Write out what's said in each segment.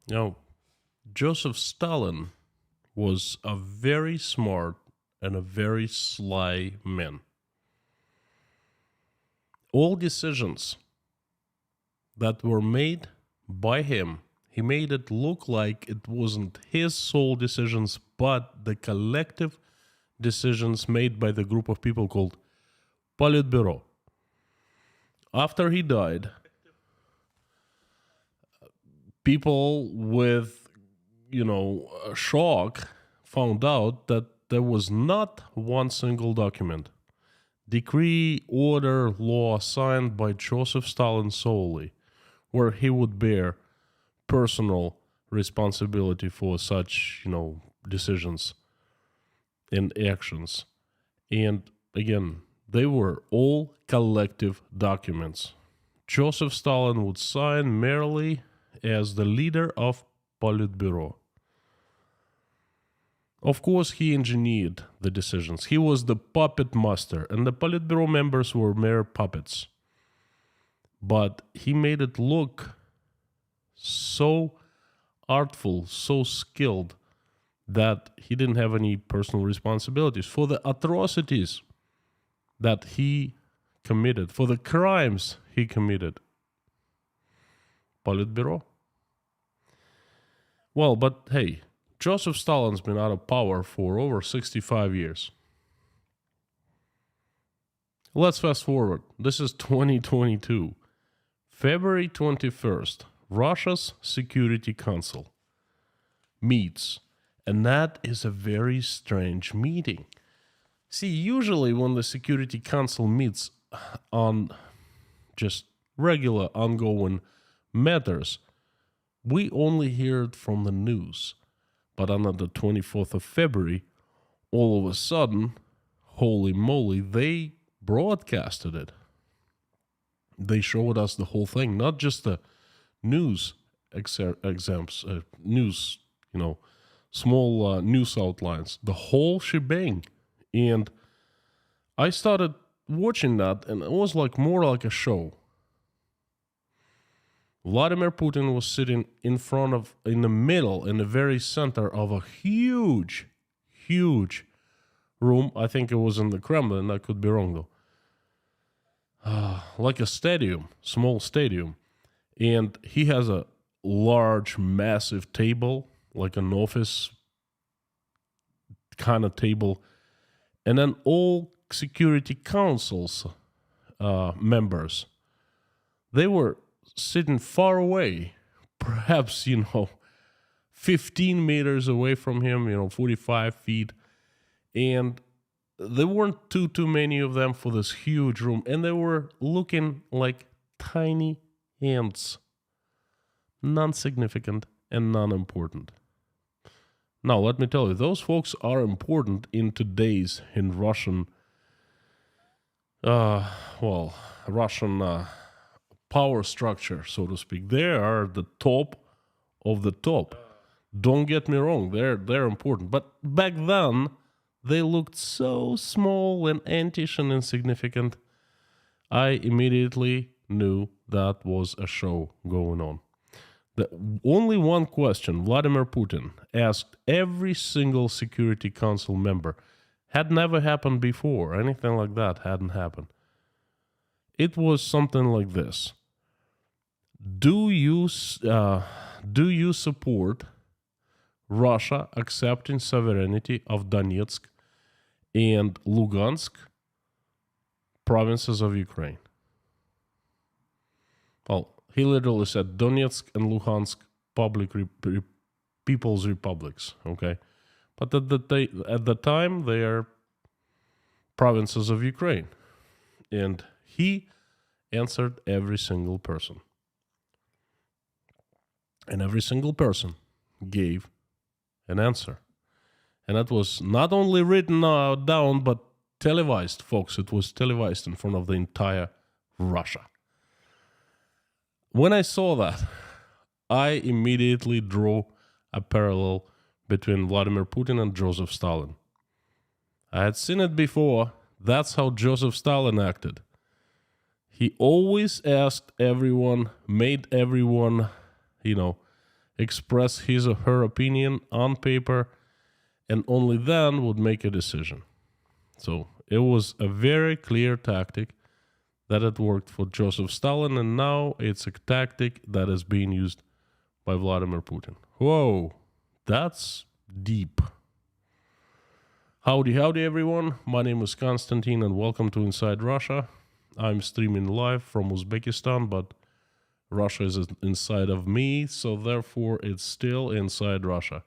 Now, Joseph Stalin was a very smart and a very sly man. All decisions that were made by him, he made it look like it wasn't his sole decisions, but the collective decisions made by the group of people called Politburo. After he died, people with, a shock found out that there was not one single document, decree, order, law signed by Joseph Stalin solely, where he would bear personal responsibility for such, decisions and actions. And again, they were all collective documents. Joseph Stalin would sign merely as the leader of Politburo. Of course, he engineered the decisions. He was the puppet master, and the Politburo members were mere puppets. But he made it look so artful, so skilled, that he didn't have any personal responsibilities for the atrocities that he committed, for the crimes he committed. Politburo? Well, but hey, Joseph Stalin's been out of power for over 65 years. Let's fast forward. This is 2022. February 21st, Russia's Security Council meets. And that is a very strange meeting. See, usually when the Security Council meets on just regular ongoing matters, we only hear it from the news. But on the 24th of February, all of a sudden, holy moly, they broadcasted it. They showed us the whole thing, not just the news news, small news outlines, the whole shebang. And I started watching that, and it was more like a show. Vladimir Putin was sitting in the middle, in the very center of a huge, huge room. I think it was in the Kremlin. I could be wrong, though. Like a stadium, small stadium. And he has a large, massive table, like an office kind of table. And then all Security Council's members, they were sitting far away, perhaps, 15 meters away from him, 45 feet. And there weren't too many of them for this huge room. And they were looking like tiny ants. Non-significant and non-important. Now, let me tell you, those folks are important in today's, Russian, Russian power structure, so to speak. They are the top of the top. Don't get me wrong, they're important. But back then, they looked so small and antish and insignificant. I immediately knew that was a show going on. The only one question Vladimir Putin asked every single Security Council member had never happened before. Anything like that hadn't happened. It was something like this. Do you support Russia accepting sovereignty of Donetsk and Lugansk provinces of Ukraine? Well, he literally said Donetsk and Luhansk People's Republics, okay? But at the time, they are provinces of Ukraine. And he answered every single person. And every single person gave an answer. And that was not only written down, but televised, folks. It was televised in front of the entire Russia. When I saw that, I immediately drew a parallel between Vladimir Putin and Joseph Stalin. I had seen it before. That's how Joseph Stalin acted. He always asked everyone, made everyone, express his or her opinion on paper, and only then would make a decision. So it was a very clear tactic that had worked for Joseph Stalin, and now it's a tactic that is being used by Vladimir Putin. Whoa, that's deep. Howdy, everyone. My name is Konstantin, and welcome to Inside Russia. I'm streaming live from Uzbekistan, but Russia is inside of me, so therefore it's still Inside Russia.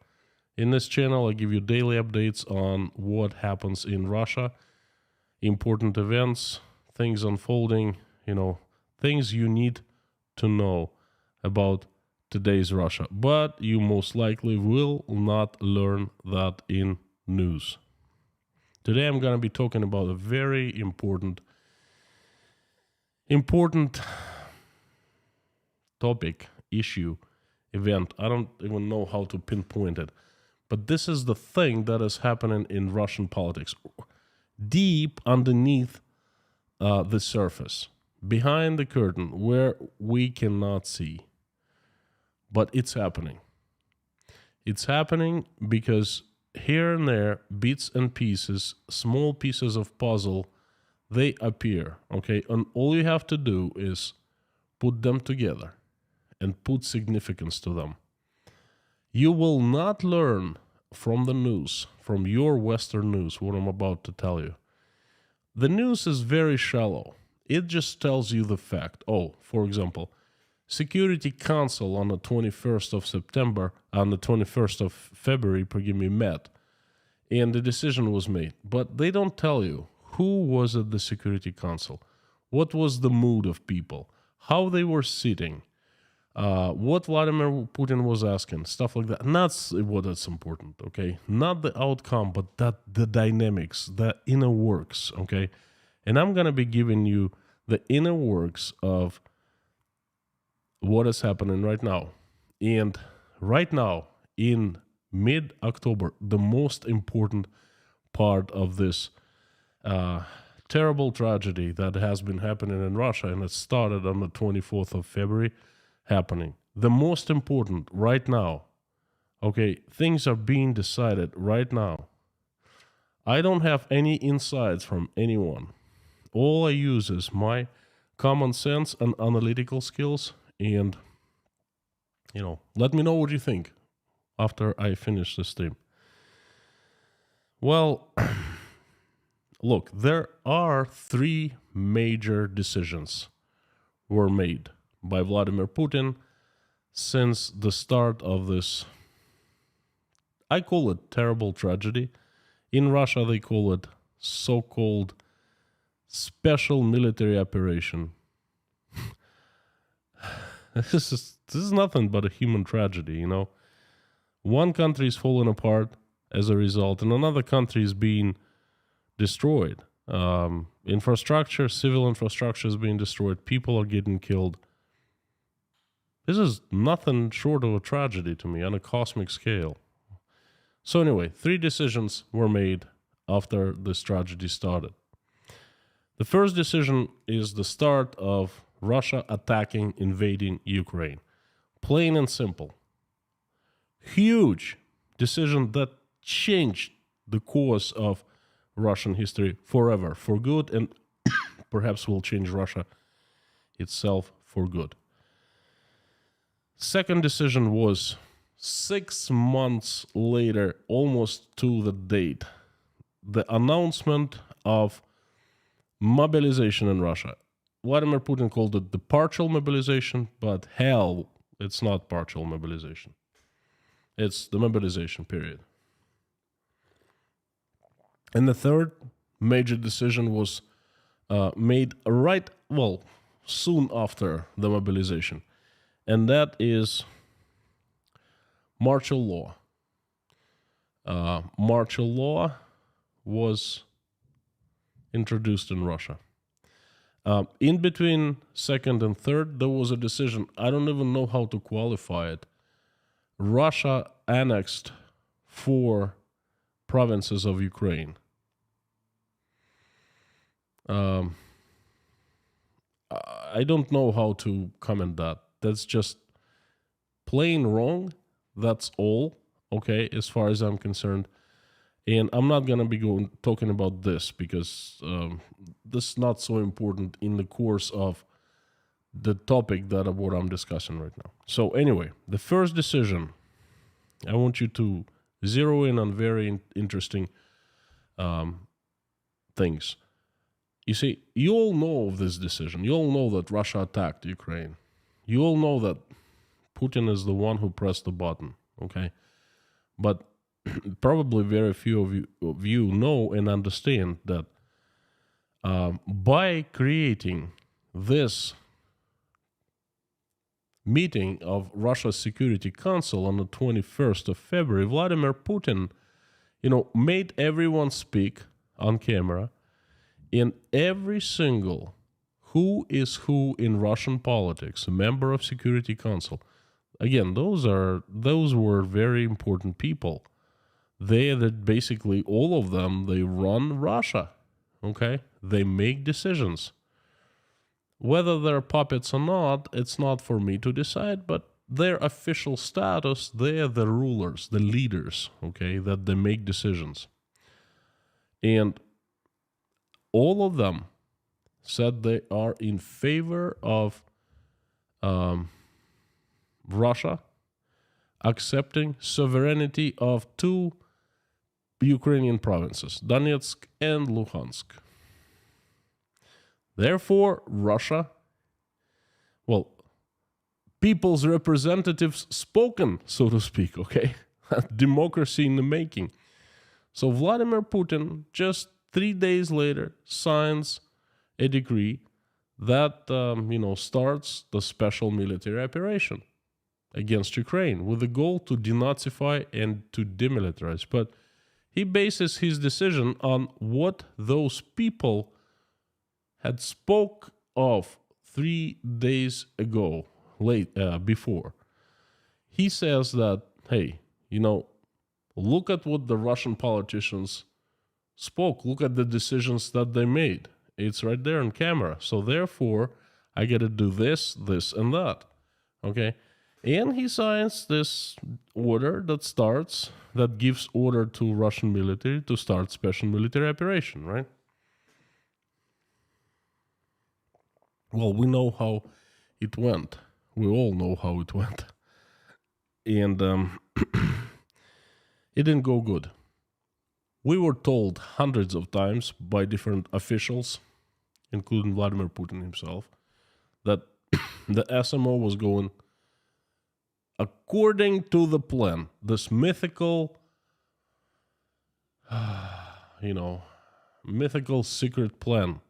In this channel, I give you daily updates on what happens in Russia, important events, things unfolding, things you need to know about today's Russia. But you most likely will not learn that in news. Today I'm going to be talking about a very important topic, issue, event. I don't even know how to pinpoint it. But this is the thing that is happening in Russian politics. Deep underneath the surface, behind the curtain, where we cannot see. But it's happening. It's happening because here and there, bits and pieces, small pieces of puzzle, they appear, okay? And all you have to do is put them together and put significance to them. You will not learn from the news, from your Western news, what I'm about to tell you. The news is very shallow. It just tells you the fact. Oh, for example, Security Council on the 21st of September, on the 21st of February, met, and the decision was made. But they don't tell you who was at the Security Council, what was the mood of people, how they were sitting, what Vladimir Putin was asking, stuff like that. And that's what is important, okay? Not the outcome, but the dynamics, the inner works, okay? And I'm going to be giving you the inner works of what is happening right now. And right now, in mid-October, the most important part of this terrible tragedy that has been happening in Russia, and it started on the 24th of February, happening. The most important right now, okay, things are being decided right now. I don't have any insights from anyone. All I use is my common sense and analytical skills, and, let me know what you think after I finish the stream. Well, look, there are three major decisions were made by Vladimir Putin since the start of this, I call it terrible tragedy. In Russia, they call it so-called special military operation. This is nothing but a human tragedy, One country is falling apart as a result, and another country is being destroyed. Infrastructure, civil infrastructure is being destroyed. People are getting killed. This is nothing short of a tragedy to me on a cosmic scale. So anyway, three decisions were made after this tragedy started. The first decision is the start of Russia attacking, invading Ukraine. Plain and simple. Huge decision that changed the course of Russian history forever, for good, and perhaps will change Russia itself for good. Second decision was 6 months later, almost to the date, the announcement of mobilization in Russia. Vladimir Putin called it the partial mobilization, but hell, it's not partial mobilization. It's the mobilization period. And the third major decision was made soon after the mobilization. And that is martial law. Martial law was introduced in Russia. In between second and third, there was a decision. I don't even know how to qualify it. Russia annexed 4 provinces of Ukraine. I don't know how to comment that. That's just plain wrong That's all, okay, as far as I'm concerned. And I'm not going to be talking about this because this is not so important in the course of the topic that of what I'm discussing right now. So anyway, the first decision, I want you to zero in on very interesting things. You see, you all know of this decision. You all know that Russia attacked Ukraine. You all know that Putin is the one who pressed the button, okay? But probably very few of you know and understand that by creating this meeting of Russia's Security Council on the 21st of February, Vladimir Putin, made everyone speak on camera, and every single who is who in Russian politics, a member of Security Council, again, those were very important people. That basically all of them, they run Russia, okay? They make decisions. Whether they're puppets or not, it's not for me to decide, but their official status, they're the rulers, the leaders, okay, that they make decisions. And all of them said they are in favor of Russia accepting sovereignty of two Ukrainian provinces, Donetsk and Luhansk. Therefore, Russia, people's representatives spoken, so to speak, okay? Democracy in the making. So Vladimir Putin, just 3 days later, signs a decree that, starts the special military operation against Ukraine with the goal to denazify and to demilitarize. But he bases his decision on what those people had spoke of 3 days ago, before. He says that, hey, look at what the Russian politicians spoke. Look at the decisions that they made. It's right there on camera. So therefore, I got to do this, this, and that. Okay? And he signs this order that gives order to Russian military to start special military operation, right? Well, we know how it went. We all know how it went. And it didn't go good. We were told hundreds of times by different officials, including Vladimir Putin himself, that the SMO was going according to the plan. This mythical, mythical secret plan.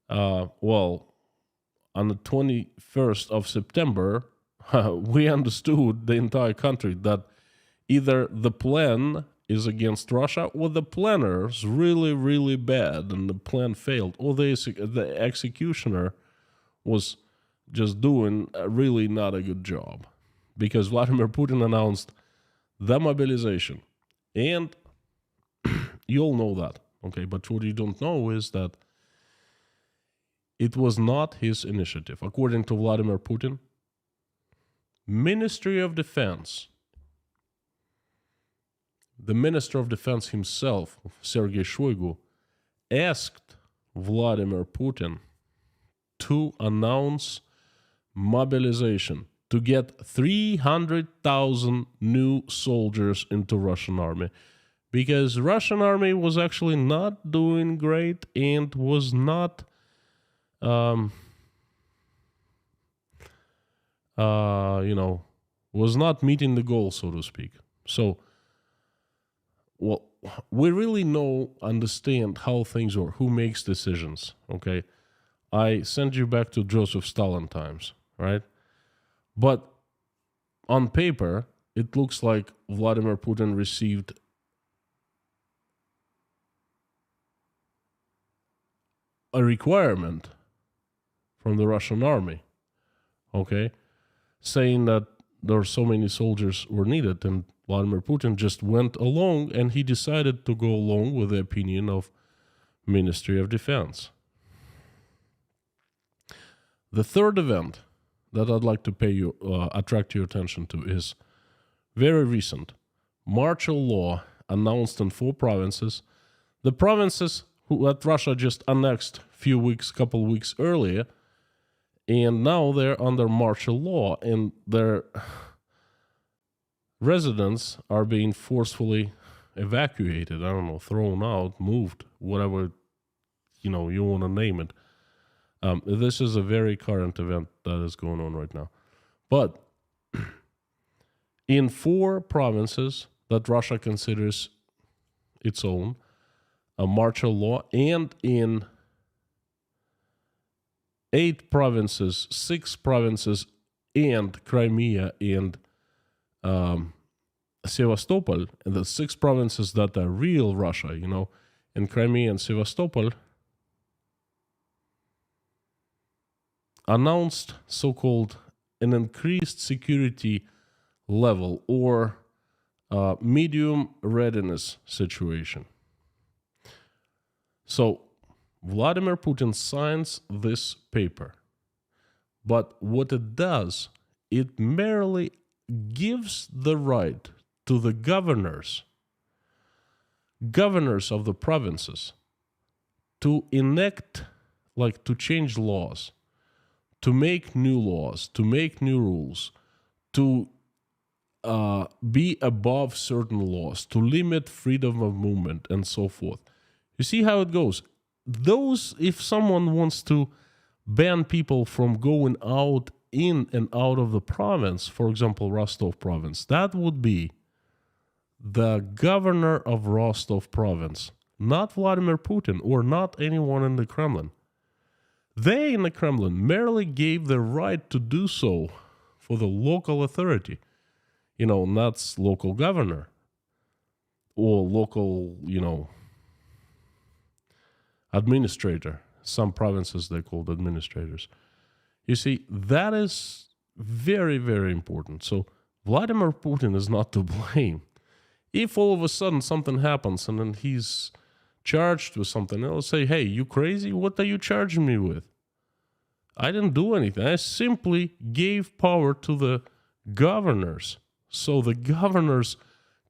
On the 21st of September, we understood, the entire country, that either the plan is against Russia or the planner's really, really bad and the plan failed, or the executioner was just doing really not a good job. Because Vladimir Putin announced the mobilization. And you all know that, okay? But what you don't know is that it was not his initiative. According to Vladimir Putin, Ministry of Defense, the Minister of Defense himself, Sergei Shoigu, asked Vladimir Putin to announce mobilization to get 300,000 new soldiers into Russian army, because Russian army was actually not doing great and was not was not meeting the goal, so to speak. So, we really understand how things work, who makes decisions, okay? I send you back to Joseph Stalin times, right? But on paper, it looks like Vladimir Putin received a requirement from the Russian army, okay, saying that there are so many soldiers were needed, and Vladimir Putin just went along, and he decided to go along with the opinion of Ministry of Defense. The third event that I'd like to attract your attention to is very recent, martial law announced in 4 provinces. The provinces that Russia just annexed couple weeks earlier, and now they're under martial law, and their residents are being forcefully evacuated. I don't know, thrown out, moved, whatever you want to name it. This is a very current event that is going on right now. But in 4 provinces that Russia considers its own, a martial law, and in 8 provinces, 6 provinces, and Crimea and Sevastopol, and the 6 provinces that are real Russia, and Crimea and Sevastopol, announced so-called an increased security level or medium readiness situation. So Vladimir Putin signs this paper, but what it does, it merely gives the right to the governors of the provinces to enact, to change laws, to make new laws, to make new rules, to be above certain laws, to limit freedom of movement, and so forth. You see how it goes? If someone wants to ban people from going out in and out of the province, for example, Rostov province, that would be the governor of Rostov province, not Vladimir Putin or not anyone in the Kremlin. They in the Kremlin merely gave the right to do so for the local authority, not local governor or local, administrator. Some provinces they called administrators. You see, that is very, very important. So Vladimir Putin is not to blame. If all of a sudden something happens and then he's charged with something, they'll say, hey, you crazy? What are you charging me with? I didn't do anything. I simply gave power to the governors. So the governors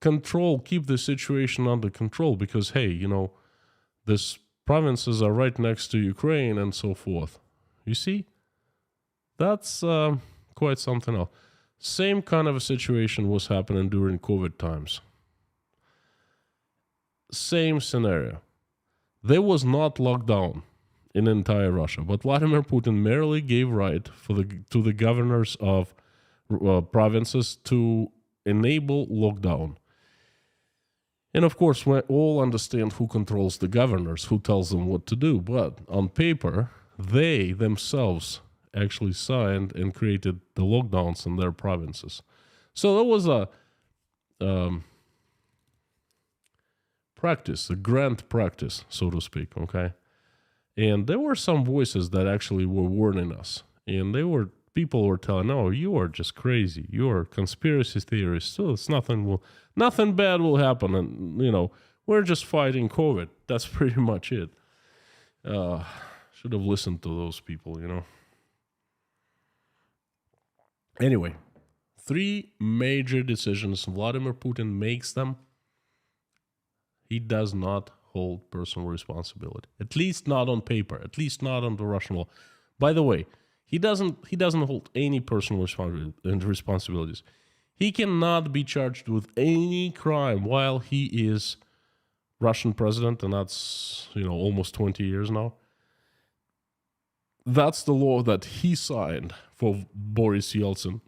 keep the situation under control because, hey, these provinces are right next to Ukraine and so forth. You see? That's quite something else. Same kind of a situation was happening during COVID times. Same scenario. There was not lockdown in entire Russia, but Vladimir Putin merely gave right to the governors of provinces to enable lockdown. And of course, we all understand who controls the governors, who tells them what to do. But on paper, they themselves actually signed and created the lockdowns in their provinces. So there was a practice, a grand practice, so to speak, okay? And there were some voices that actually were warning us. And people were telling, "Oh, you are just crazy. You are conspiracy theorists. So it's nothing bad will happen. And we're just fighting COVID." That's pretty much it. Should have listened to those people. Anyway, 3 major decisions. Vladimir Putin makes them. He does not hold personal responsibility. At least not on paper. At least not on the Russian law. By the way, he doesn't hold any personal responsibilities. He cannot be charged with any crime while he is Russian president, and that's almost 20 years now. That's the law that he signed for Boris Yeltsin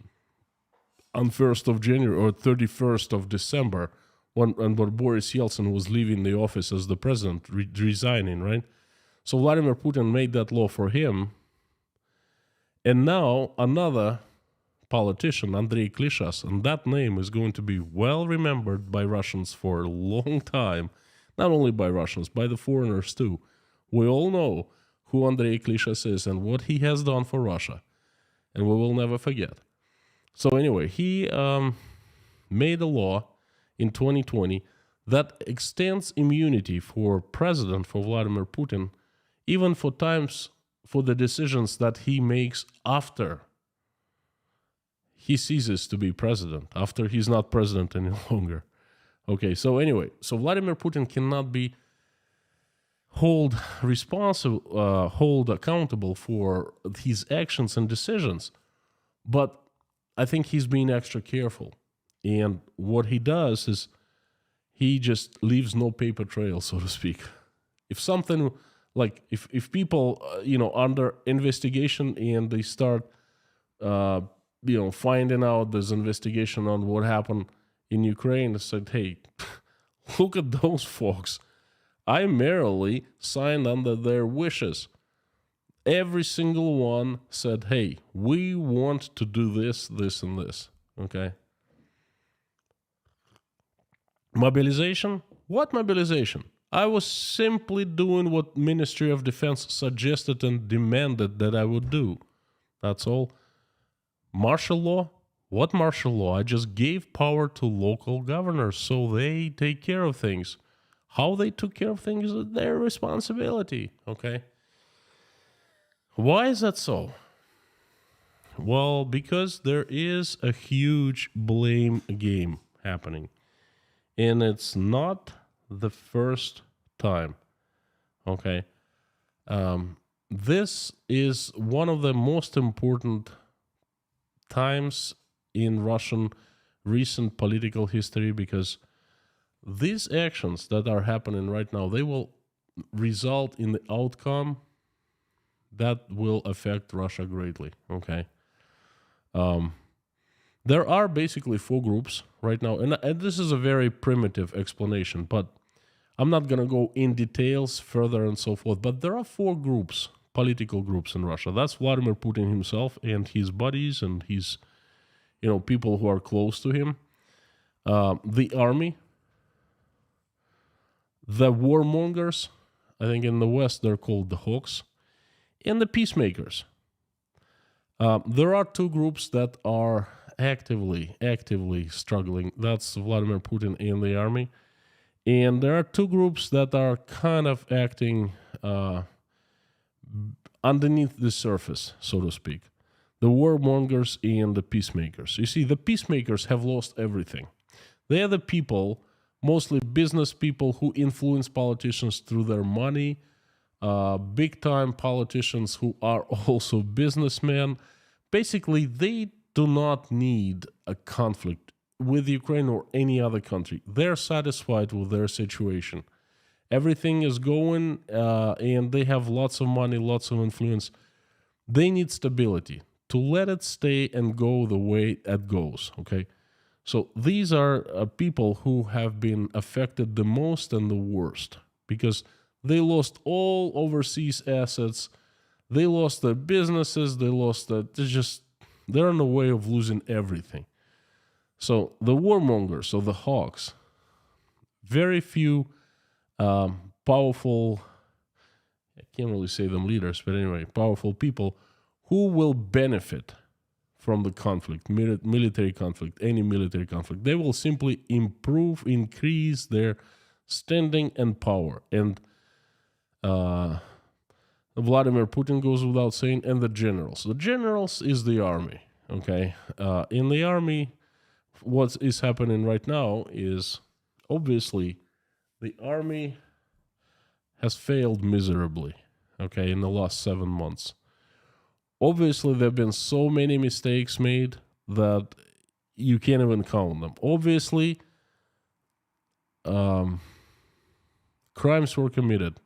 on 1st of January or 31st of December when Boris Yeltsin was leaving the office as the president, resigning, right? So Vladimir Putin made that law for him. And now another politician, Andrei Klishas, and that name is going to be well remembered by Russians for a long time. Not only by Russians, by the foreigners too. We all know who Andrei Klishas is and what he has done for Russia. And we will never forget. So anyway, he made a law in 2020 that extends immunity for Vladimir Putin, even for the decisions that he makes after he ceases to be president after he's not president any longer. Okay, so anyway, so Vladimir Putin cannot be hold accountable for his actions and decisions, but I think he's being extra careful. And what he does is he just leaves no paper trail, so to speak. If something like if people under investigation and they start finding out there's investigation on what happened in Ukraine, they said, hey, look at those folks. I merely signed under their wishes. Every single one said, hey, we want to do this, this, and this. Okay. Mobilization? What mobilization? I was simply doing what Ministry of Defense suggested and demanded that I would do. That's all. Martial law? What martial law? I just gave power to local governors so they take care of things. How they took care of things is their responsibility, okay? Why is that so? Well, because there is a huge blame game happening. And it's not the first time, okay? This is one of the most important times in Russian recent political history, because these actions that are happening right now, they will result in the outcome that will affect Russia greatly, okay? There are basically 4 groups right now, and this is a very primitive explanation, but I'm not going to go in details further and so forth, but there are 4 groups, political groups in Russia. That's Vladimir Putin himself and his buddies and his, people who are close to him. The army, the warmongers, I think in the West they're called the hawks, and the peacemakers. There are 2 groups that are actively struggling. That's Vladimir Putin and the army. And there are 2 groups that are kind of acting underneath the surface, so to speak. The warmongers and the peacemakers. You see, the peacemakers have lost everything. They are the people, mostly business people, who influence politicians through their money, big-time politicians who are also businessmen. Basically, they do not need a conflict with Ukraine or any other country. They're satisfied with their situation. Everything is going, and they have lots of money, lots of influence. They need stability to let it stay and go the way it goes, okay? So these are people who have been affected the most and the worst, because they lost all overseas assets, they lost their businesses, they're on the way of losing everything. So the warmongers, so the hawks, very few powerful, I can't really say them leaders, but anyway, powerful people who will benefit from the conflict, military conflict, any military conflict. They will simply increase their standing and power. And Vladimir Putin goes without saying, and the generals. The generals is the army, okay? In the army, what is happening right now is, obviously, the army has failed miserably, okay, in the last 7 months. Obviously, there have been so many mistakes made that you can't even count them. Obviously, crimes were committed.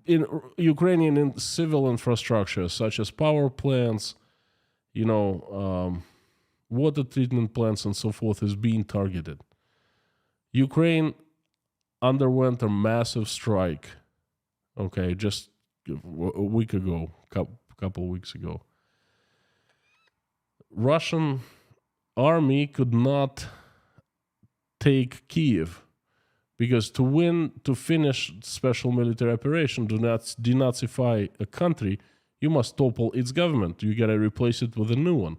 In Ukrainian civil infrastructure, such as power plants, water treatment plants and so forth, is being targeted. Ukraine underwent a massive strike, okay, just a week ago, couple of weeks ago. Russian army could not take Kiev, because to finish special military operation, to denazify a country, you must topple its government. You gotta replace it with a new one.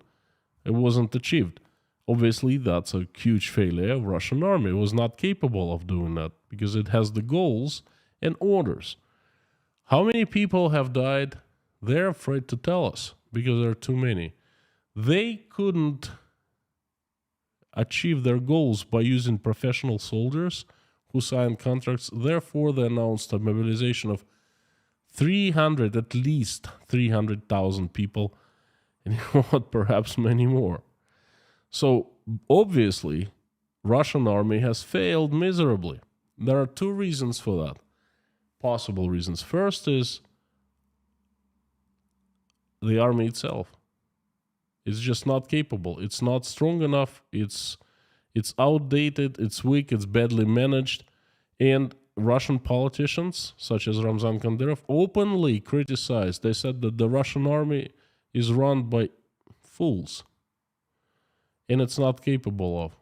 It wasn't achieved. Obviously, that's a huge failure of Russian army. It was not capable of doing that because it has the goals and orders. How many people have died? They're afraid to tell us. because there are too many. They couldn't achieve their goals by using professional soldiers who signed contracts. Therefore, they announced a mobilization of at least 300,000 people, and you know what, perhaps many more. So, obviously, Russian army has failed miserably. There are two reasons for that, possible reasons. First is the army itself. It's just not capable. It's not strong enough. It's outdated. It's weak. It's badly managed. And Russian politicians, such as Ramzan Kadyrov, openly criticized. They said that the Russian army is run by fools, and it's not capable of.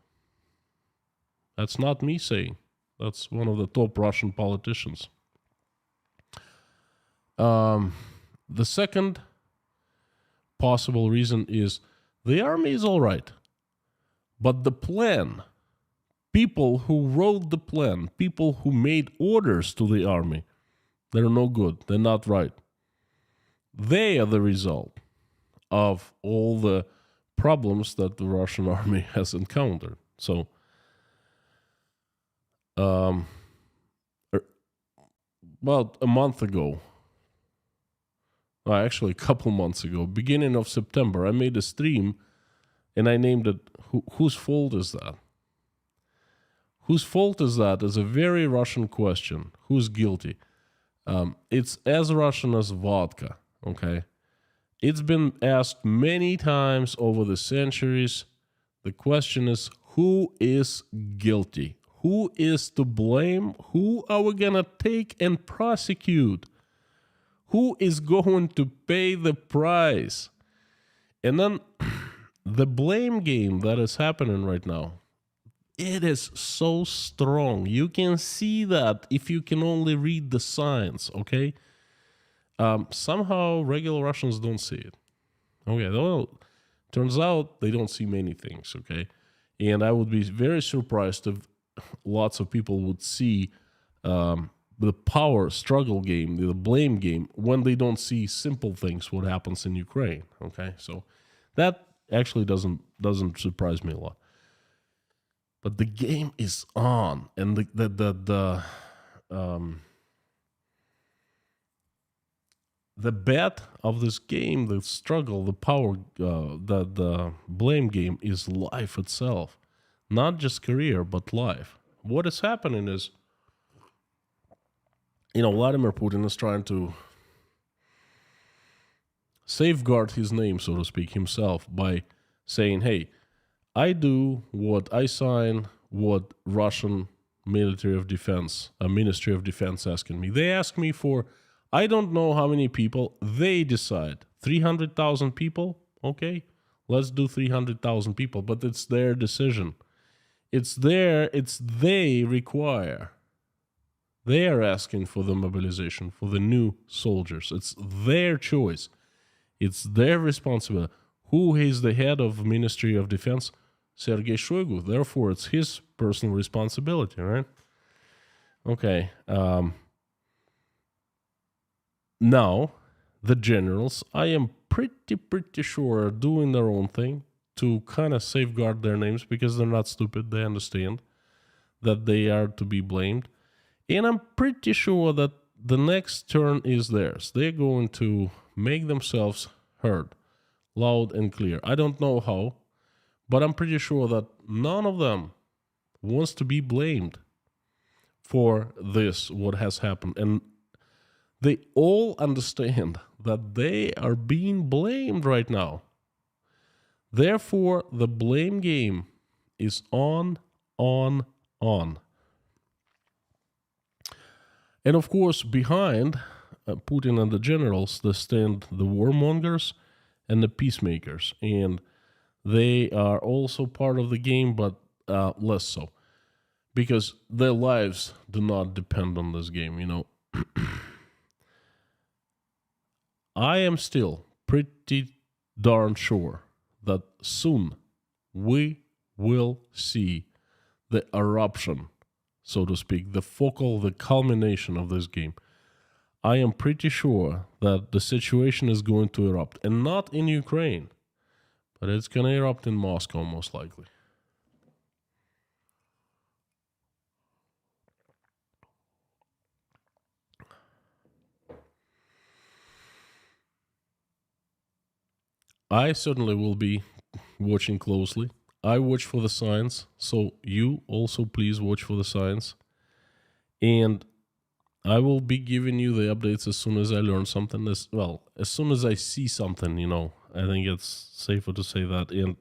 That's not me saying. That's one of the top Russian politicians. The second possible reason is the army is all right, but the plan, people who wrote the plan, people who made orders to the army, they're no good. They're not right. They are the result of all the problems that the Russian army has encountered. So, about a month ago, actually a couple months ago, beginning of September, I made a stream and I named it, Whose Fault Is That? Whose fault is that is a very Russian question. Who's guilty? It's as Russian as vodka, okay? It's been asked many times over the centuries. The question is, who is guilty? Who is to blame? Who are we going to take and prosecute? Who is going to pay the price? And then the blame game that is happening right now, it is so strong. You can see that if you can only read the signs, okay? Somehow regular Russians don't see it. Okay, well, turns out they don't see many things, okay? And I would be very surprised if lots of people would see the power struggle game, the blame game, when they don't see simple things, what happens in Ukraine, okay? So that actually doesn't surprise me a lot. But the game is on, and the bet of this game, the struggle, the power, the blame game is life itself. Not just career, but life. What is happening is, Vladimir Putin is trying to safeguard his name, so to speak, himself, by saying, hey, I do what I sign, what Russian Ministry of Defense asking me. They ask me for, I don't know how many people, they decide. 300,000 people? Okay, let's do 300,000 people, but it's their decision. They require. They are asking for the mobilization, for the new soldiers. It's their choice. It's their responsibility. Who is the head of Ministry of Defense? Sergei Shoigu. Therefore, it's his personal responsibility, right? Okay. Now, the generals, I am pretty sure, are doing their own thing to kind of safeguard their names, because they're not stupid. They understand that they are to be blamed. And I'm pretty sure that the next turn is theirs. They're going to make themselves heard, loud and clear. I don't know how, but I'm pretty sure that none of them wants to be blamed for this, what has happened. And they all understand that they are being blamed right now. Therefore, the blame game is on. And of course, behind Putin and the generals, there stand the warmongers and the peacemakers. And they are also part of the game, but less so. Because their lives do not depend on this game, I am still pretty darn sure that soon we will see the eruption, so to speak, the culmination of this game. I am pretty sure that the situation is going to erupt, and not in Ukraine, but it's going to erupt in Moscow most likely. I certainly will be watching closely. I watch for the signs, so you also please watch for the signs. And I will be giving you the updates as soon as I learn something. As soon as I see something, I think it's safer to say that. And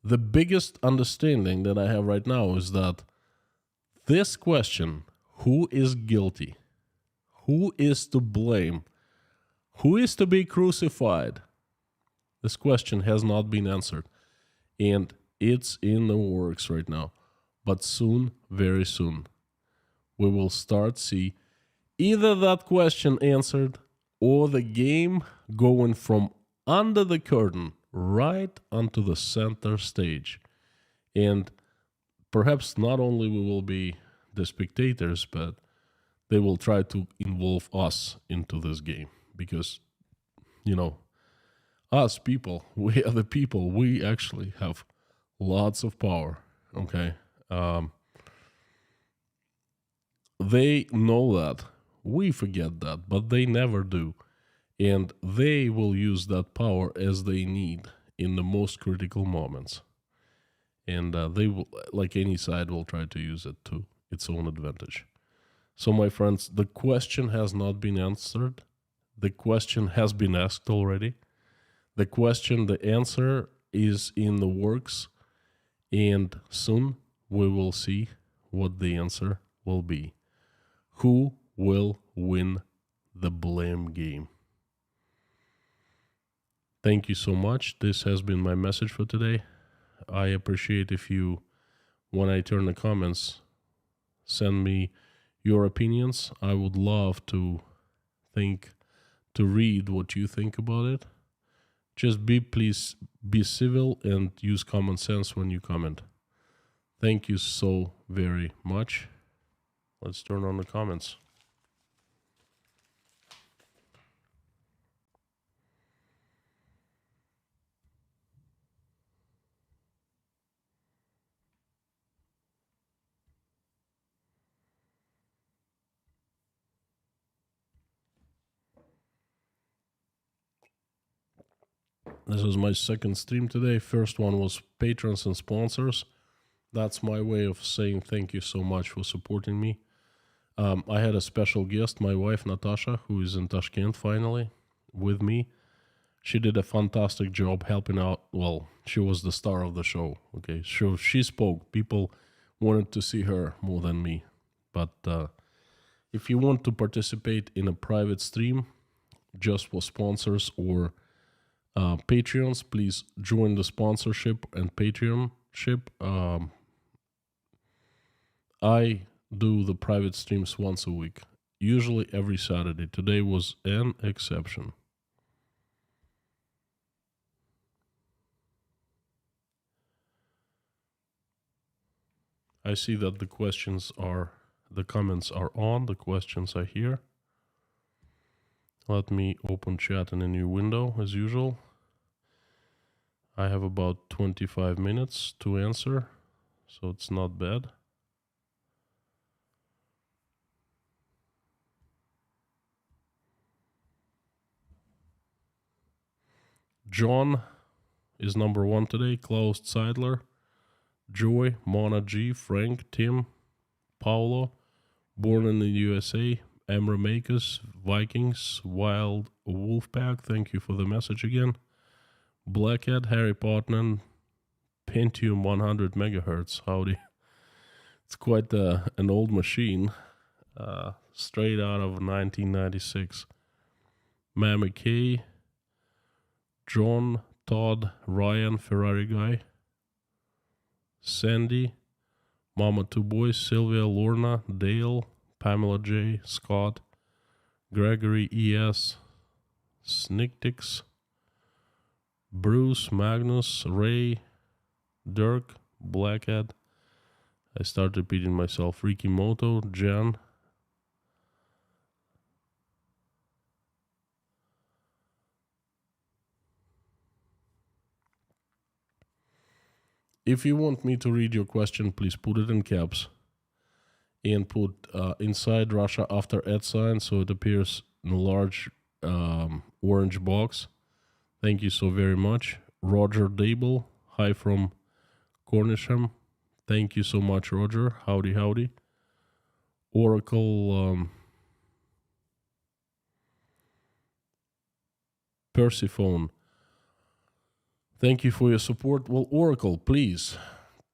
the biggest understanding that I have right now is that this question, who is guilty? Who is to blame? Who is to be crucified? This question has not been answered, and it's in the works right now. But soon, very soon, we will start see either that question answered or the game going from under the curtain right onto the center stage. And perhaps not only we will be the spectators, but they will try to involve us into this game because, us people, we are the people. We actually have lots of power, okay? They know that. We forget that, but they never do. And they will use that power as they need in the most critical moments. And they will, like any side, will try to use it to its own advantage. So, my friends, the question has not been answered. The question has been asked already. The answer is in the works, and soon we will see what the answer will be. Who will win the blame game? Thank you so much. This has been my message for today. I appreciate if you, when I turn the comments, send me your opinions. I would love to read what you think about it. Just please be civil and use common sense when you comment. Thank you so very much. Let's turn on the comments. This is my second stream today. First one was patrons and sponsors. That's my way of saying thank you so much for supporting me. I had a special guest, my wife Natasha, who is in Tashkent finally with me. She did a fantastic job helping out. Well, she was the star of the show. Okay, so she spoke. People wanted to see her more than me. But if you want to participate in a private stream just for sponsors or Patreons, please join the sponsorship and Patreonship. I do the private streams once a week, usually every Saturday. Today was an exception. I see that the comments are on, the questions are here. Let me open chat in a new window as usual. I have about 25 minutes to answer, so it's not bad. John is number one today. Klaus Zeidler, Joy, Mona G, Frank, Tim, Paulo, born in the USA, Emra Makers, Vikings, Wild Wolfpack. Thank you for the message again. Blackhead, Harry Potter, Pentium 100 megahertz. Howdy. It's quite an old machine, straight out of 1996. Mammy K, John, Todd, Ryan, Ferrari Guy, Sandy, Mama Two Boys, Sylvia, Lorna, Dale, Pamela J, Scott, Gregory ES, Snicktix, Bruce, Magnus, Ray, Dirk, Blackhead. I start repeating myself. Ricky Moto, Jan, If you want me to read your question, please put it in caps and put inside Russia after @ sign so it appears in a large orange box. Thank you so very much. Roger Dable, hi from Cornisham. Thank you so much, Roger. Howdy, howdy. Oracle Persephone, thank you for your support. Well, Oracle, please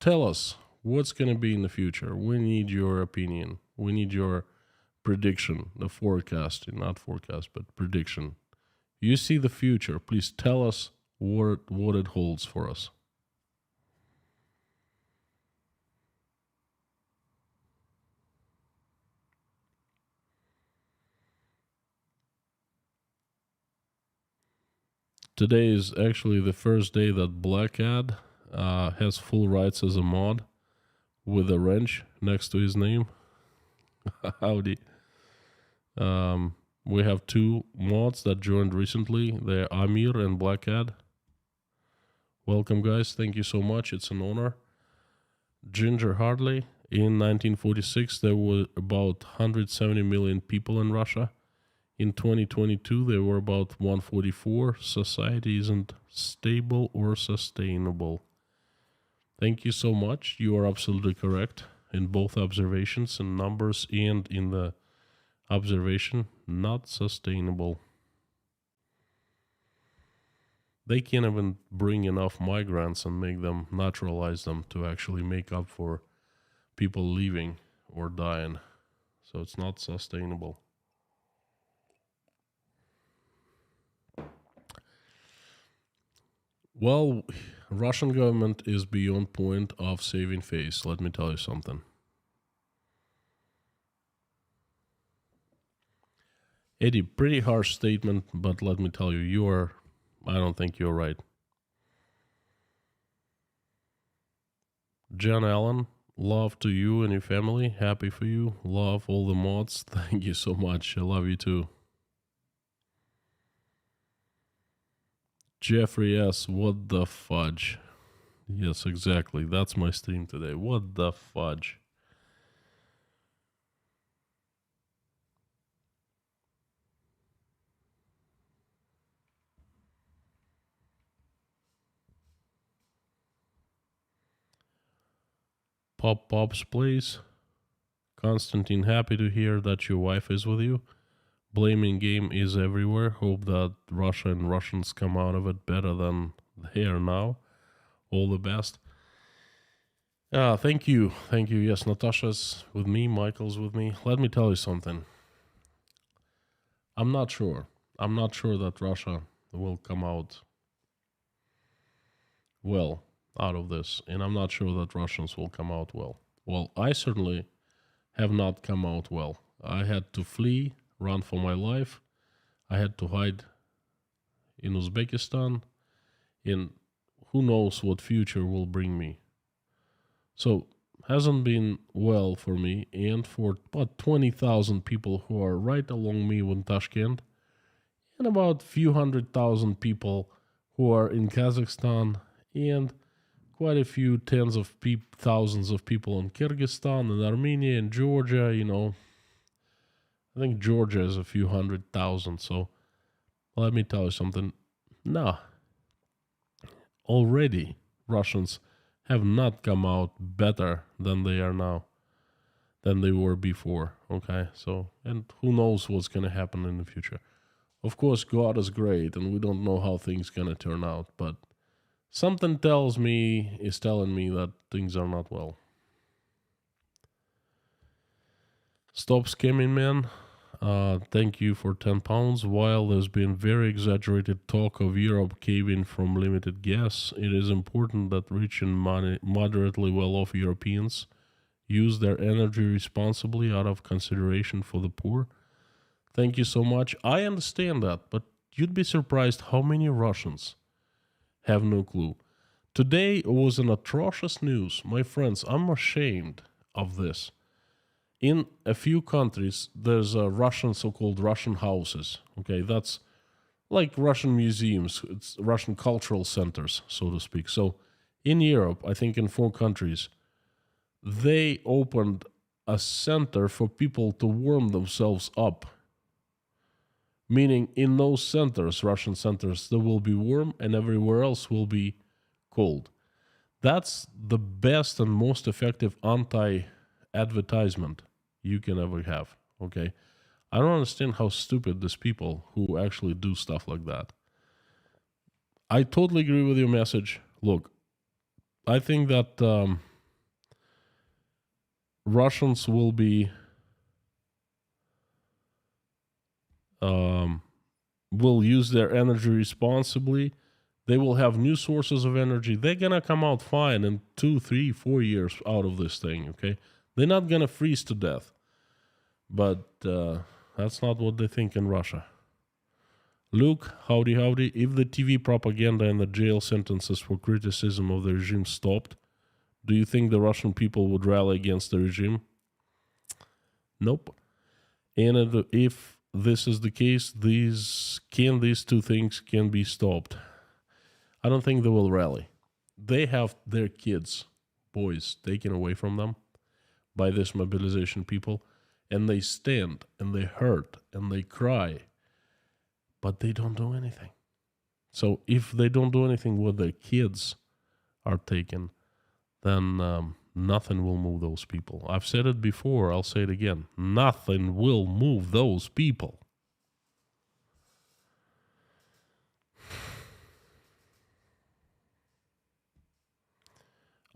tell us what's going to be in the future. We need your opinion. We need your prediction, the forecast, not forecast, but prediction. You see the future. Please tell us what it holds for us. Today is actually the first day that Blackad has full rights as a mod with a wrench next to his name. Howdy. We have 2 mods that joined recently. They're Amir and Blackad. Welcome, guys. Thank you so much. It's an honor. Ginger Hardley. In 1946, there were about 170 million people in Russia. In 2022, there were about 144. Society isn't stable or sustainable. Thank you so much. You are absolutely correct in both observations, in numbers and in the observation. Not sustainable. They can't even bring enough migrants and make them, naturalize them to actually make up for people leaving or dying. So it's not sustainable. Well, Russian government is beyond point of saving face. Let me tell you something. Eddie, pretty harsh statement, but let me tell you, I don't think you're right. John Allen, love to you and your family. Happy for you. Love all the mods. Thank you so much. I love you too. Jeffrey S., what the fudge? Yes, exactly. That's my stream today. What the fudge? Pop's place. Constantine, happy to hear that your wife is with you. Blaming game is everywhere. Hope that Russia and Russians come out of it better than they are now. All the best. Thank you. Thank you. Yes, Natasha's with me. Michael's with me. Let me tell you something. I'm not sure. I'm not sure that Russia will come out well out of this. And I'm not sure that Russians will come out well. Well, I certainly have not come out well. I had to flee, run for my life. I had to hide in Uzbekistan. And who knows what future will bring me. So, hasn't been well for me and for about 20,000 people who are right along me in Tashkent, and about few 100,000 people who are in Kazakhstan, and quite a few tens of thousands of people in Kyrgyzstan and Armenia and Georgia, I think Georgia is a few 100,000, so let me tell you something. Nah. Already, Russians have not come out better than they are now, than they were before, okay? So, and who knows what's going to happen in the future. Of course, God is great, and we don't know how things going to turn out, but something is telling me that things are not well. Stop scamming, man. Thank you for 10 pounds. While there's been very exaggerated talk of Europe caving from limited gas, it is important that rich and moderately well-off Europeans use their energy responsibly out of consideration for the poor. Thank you so much. I understand that, but you'd be surprised how many Russians have no clue. Today was an atrocious news. My friends, I'm ashamed of this. In a few countries, there's a so-called Russian houses. Okay, that's like Russian museums. It's Russian cultural centers, so to speak. So in Europe, I think in 4 countries, they opened a center for people to warm themselves up. Meaning in those centers, Russian centers, there will be warm and everywhere else will be cold. That's the best and most effective anti-advertisement you can ever have, okay? I don't understand how stupid these people who actually do stuff like that. I totally agree with your message. Look, I think that Russians will be will use their energy responsibly. They will have new sources of energy. They're gonna come out fine in 2, 3, 4 years out of this thing, okay? They're not gonna freeze to death. But that's not what they think in Russia. Luke, howdy. If the TV propaganda and the jail sentences for criticism of the regime stopped, do you think the Russian people would rally against the regime? Nope. And if this is the case, these 2 things can be stopped. I don't think they will rally. They have their kids, boys, taken away from them by this mobilization people, and they stand and they hurt and they cry, but they don't do anything. So if they don't do anything when their kids are taken, then nothing will move those people. I've said it before, I'll say it again. Nothing will move those people.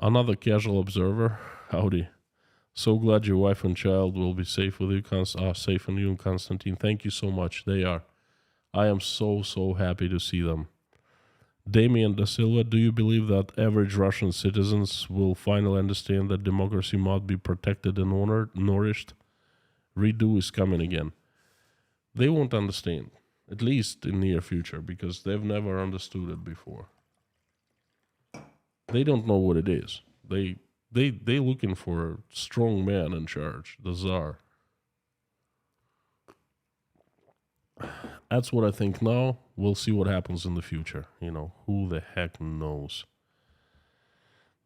Another casual observer, howdy. So glad your wife and child will be safe with you, safe on you, Konstantin. Thank you so much. They are. I am so happy to see them. Damien Da Silva, do you believe that average Russian citizens will finally understand that democracy must be protected and nourished? Redo is coming again. They won't understand, at least in near future, because they've never understood it before. They don't know what it is. They looking for a strong man in charge, the Tsar. That's what I think now. We'll see what happens in the future. Who the heck knows?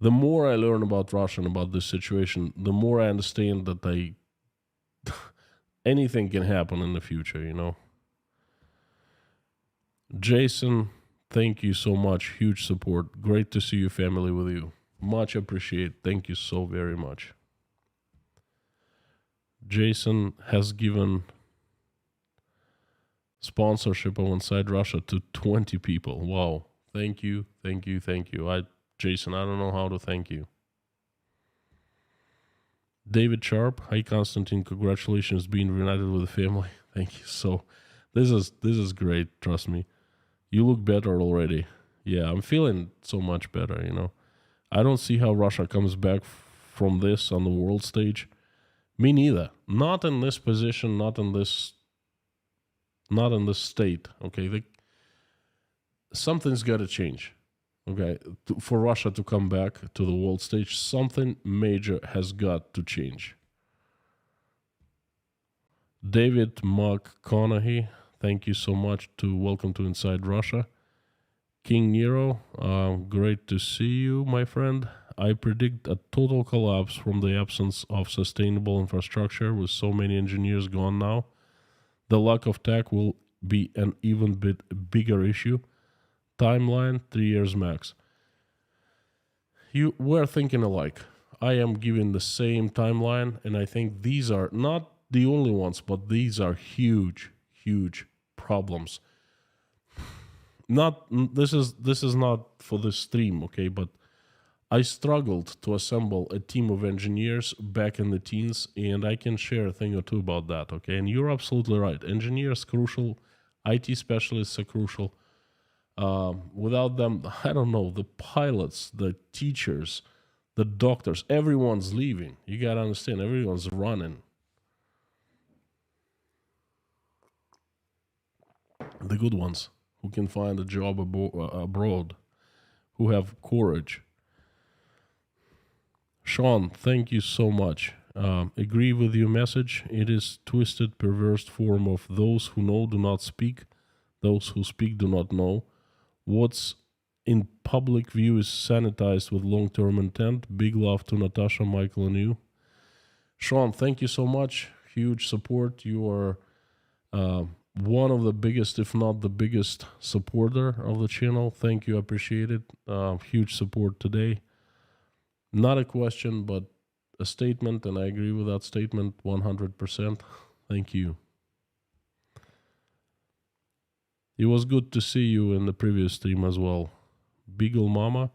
The more I learn about Russia and about this situation, the more I understand that anything can happen in the future, Jason, thank you so much. Huge support. Great to see your family with you. Much appreciate. Thank you so very much. Jason has given sponsorship of Inside Russia to 20 people. Wow. Thank you. Jason, I don't know how to thank you. David Sharp. Hi, Konstantin. Congratulations being reunited with the family. Thank you. So this is great. Trust me. You look better already. Yeah, I'm feeling so much better, I don't see how Russia comes back from this on the world stage. Me neither. Not in this position, not in this state, okay? Something's got to change, okay? For Russia to come back to the world stage, something major has got to change. David McConaughey, thank you so much. Welcome to Inside Russia. King Nero, great to see you, my friend. I predict a total collapse from the absence of sustainable infrastructure with so many engineers gone now. The lack of tech will be an even bit bigger issue. Timeline, 3 years max. We're thinking alike. I am giving the same timeline, and I think these are not the only ones, but these are huge problems. This is not for this stream, okay, but I struggled to assemble a team of engineers back in the teens, and I can share a thing or two about that, okay? And you're absolutely right. Engineers crucial, IT specialists are crucial. Without them, I don't know, the pilots, the teachers, the doctors, everyone's leaving. You gotta understand, everyone's running. The good ones who can find a job abroad, who have courage. Sean, thank you so much. Agree with your message. It is twisted, perverse form of those who know do not speak, those who speak do not know. What's in public view is sanitized with long-term intent. Big love to Natasha, Michael, and you. Sean, thank you so much. Huge support. You are one of the biggest, if not the biggest, supporter of the channel. Thank you. I appreciate it. Huge support today. Not a question, but a statement, and I agree with that statement 100%. Thank you. It was good to see you in the previous stream as well. Beagle Mama,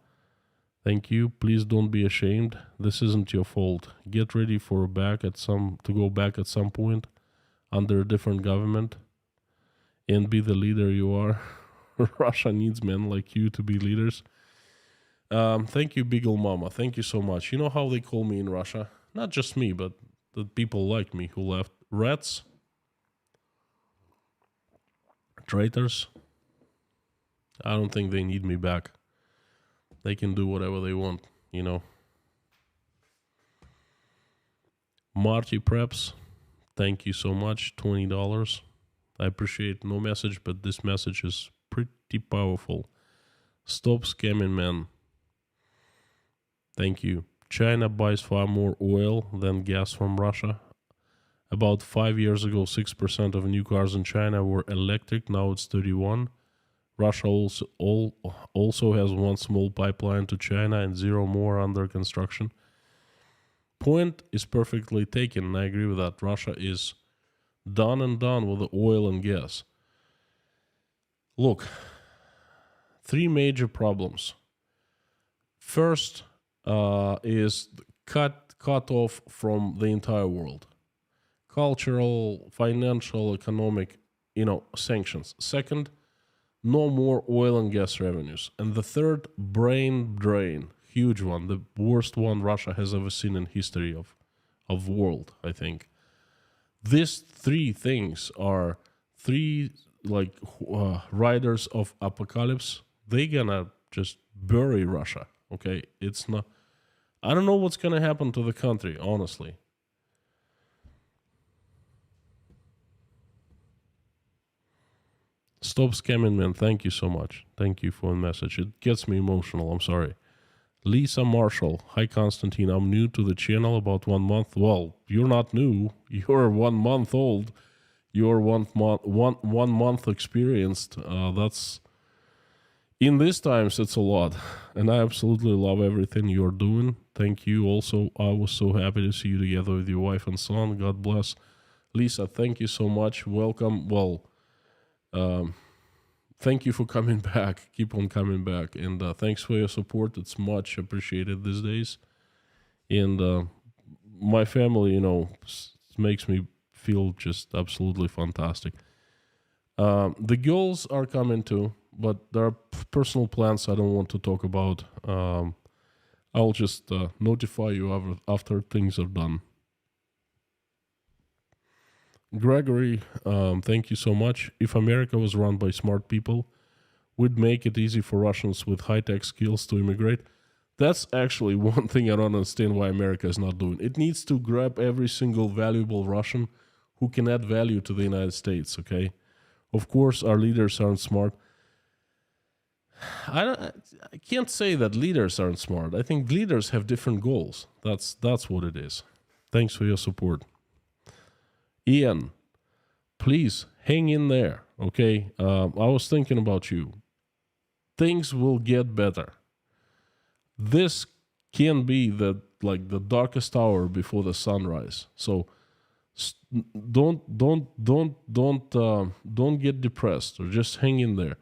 thank you. Please don't be ashamed. This isn't your fault. Get ready for to go back at some point under a different government and be the leader you are. Russia needs men like you to be leaders. Thank you, Beagle Mama. Thank you so much. You know how they call me in Russia? Not just me, but the people like me who left. Rats. Traitors. I don't think they need me back. They can do whatever they want, you know. Marty Preps, thank you so much. $20. I appreciate no message, but this message is pretty powerful. Stop scamming, man. Thank you. China buys far more oil than gas from Russia. About 5 years ago, 6% of new cars in China were electric. Now it's 31%. Russia also has one small pipeline to China and 0 more under construction. Point is perfectly taken, and I agree with that. Russia is done and done with the oil and gas. Look, 3 major problems. First is cut off from the entire world. Cultural, financial, economic, sanctions. Second, no more oil and gas revenues. And the third, brain drain. Huge one. The worst one Russia has ever seen in history of world, I think. These 3 things are 3 riders of apocalypse. They gonna just bury Russia, okay? It's not... I don't know what's gonna happen to the country, honestly. Stop scamming, man. Thank you so much. Thank you for the message. It gets me emotional. I'm sorry. Lisa Marshall. Hi, Constantine. I'm new to the channel, about 1 month. Well, you're not new. You're 1 month old. You're one month experienced. That's... In these times, it's a lot. And I absolutely love everything you're doing. Thank you. Also, I was so happy to see you together with your wife and son. God bless. Lisa, thank you so much. Welcome. Well... thank you for coming back. Keep on coming back. And thanks for your support. It's much appreciated these days. And my family, makes me feel just absolutely fantastic. The girls are coming too, but there are personal plans I don't want to talk about. I'll just notify you after things are done. Gregory, thank you so much. If America was run by smart people, we'd make it easy for Russians with high-tech skills to immigrate. That's actually one thing I don't understand why America is not doing. It needs to grab every single valuable Russian who can add value to the United States, okay? Of course, our leaders aren't smart. I can't say that leaders aren't smart. I think leaders have different goals. That's what it is. Thanks for your support. Ian, please hang in there, okay? I was thinking about you. Things will get better. This can be the darkest hour before the sunrise. So don't get depressed, or just hang in there.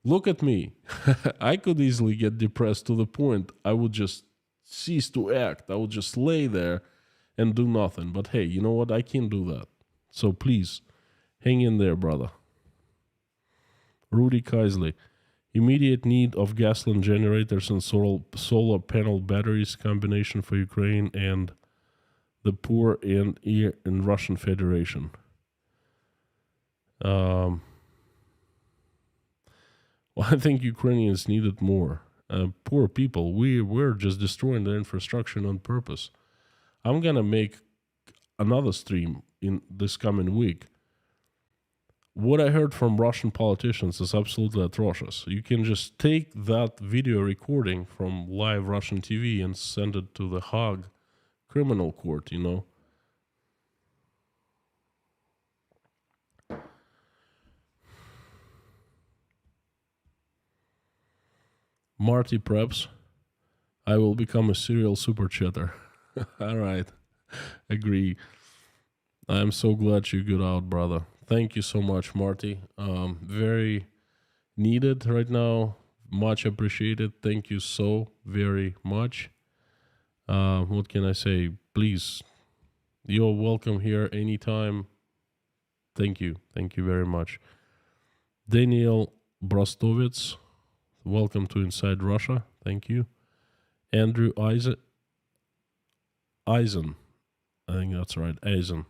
Look at me. I could easily get depressed to the point I would just cease to act. I would just lay there and do nothing. But hey, you know what? I can't do that. So please, hang in there, brother. Rudy Kaisley. Immediate need of gasoline generators and solar panel batteries combination for Ukraine and the poor in Russian Federation. Well, I think Ukrainians need it more. Poor people. We're just destroying their infrastructure on purpose. I'm gonna make another stream in this coming week what I heard from Russian politicians is absolutely atrocious. You can just take that video recording from live Russian TV and send it to the Hague criminal court, you know. Marty Preps, I will become a serial super chatter. All right, agree. I'm so glad you got out, brother. Thank you so much, Marty. Very needed right now. Much appreciated. Thank you so very much. What can I say? Please, you're welcome here anytime. Thank you. Thank you very much. Daniel Brostovitz, welcome to Inside Russia. Thank you. Andrew Eisen. I think that's right. Eisen.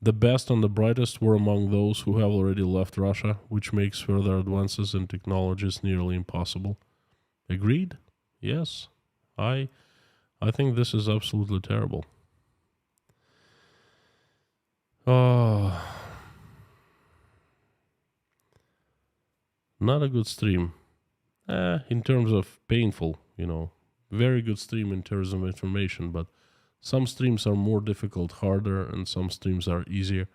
The best and the brightest were among those who have already left Russia, which makes further advances in technologies nearly impossible. Agreed? Yes. I think this is absolutely terrible. Not a good stream. In terms of painful, you know. Very good stream in terms of information, but some streams are more difficult, harder, and some streams are easier.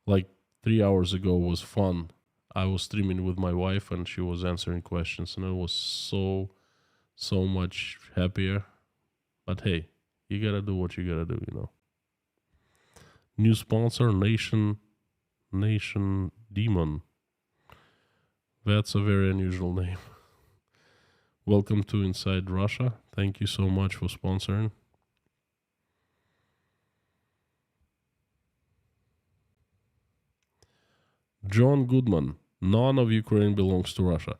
Like 3 hours ago was fun. I was streaming with my wife and she was answering questions, and it was so much happier. But hey, you gotta do what you gotta do, you know. New sponsor, Nation Demon. That's a very unusual name. Welcome to Inside Russia. Thank you so much for sponsoring. John Goodman. None of Ukraine belongs to Russia.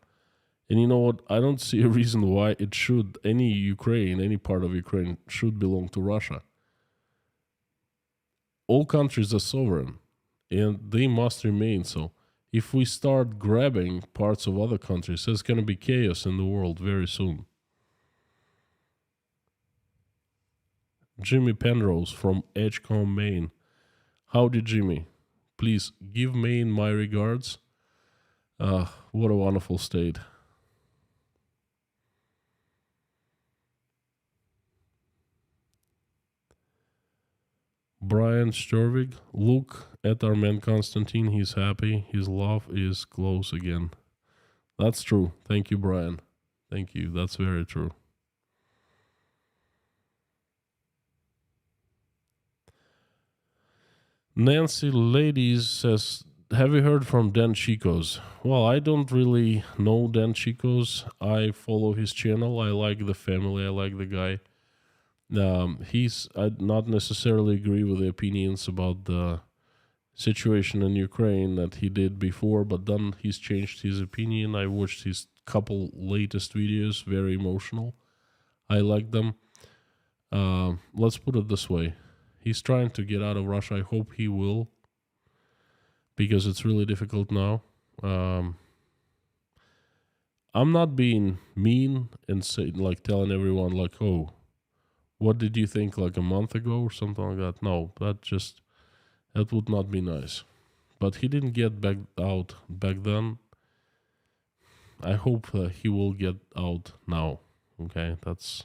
And you know what? I don't see a reason why it should, any part of Ukraine should belong to Russia. All countries are sovereign, and they must remain so. If we start grabbing parts of other countries, there's going to be chaos in the world very soon. Jimmy Penrose from Edgecombe, Maine. Howdy, Jimmy. Please give Maine my regards. What a wonderful state. Brian Sturvig, look at our man Constantine. He's happy. His love is close again. That's true. Thank you, Brian. Thank you. That's very true. Nancy Ladies says, have you heard from Dan Chicos? Well, I don't really know Dan Chicos. I follow his channel. I like the family. I like the guy. I not necessarily agree with the opinions about the situation in Ukraine that he did before, but then he's changed his opinion. I watched his couple latest videos, very emotional. I like them. Let's put it this way. He's trying to get out of Russia. I hope he will, because it's really difficult now. I'm not being mean and telling everyone like, oh, what did you think like a month ago or something like that? No, that would not be nice. But he didn't get back out back then. I hope he will get out now. Okay, that's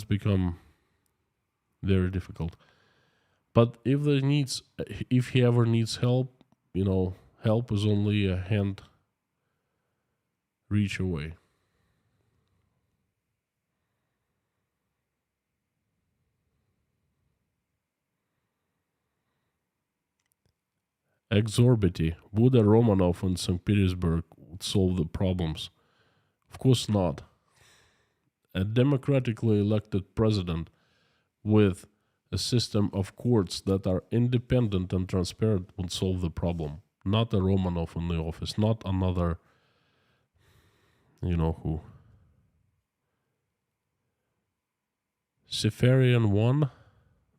become very difficult. But if he ever needs help, you know, help is only a hand reach away. Exorbity. Would a Romanov in St. Petersburg solve the problems? Of course not. A democratically elected president with a system of courts that are independent and transparent would solve the problem. Not a Romanov in the office, not another, you know who. Seferian 1.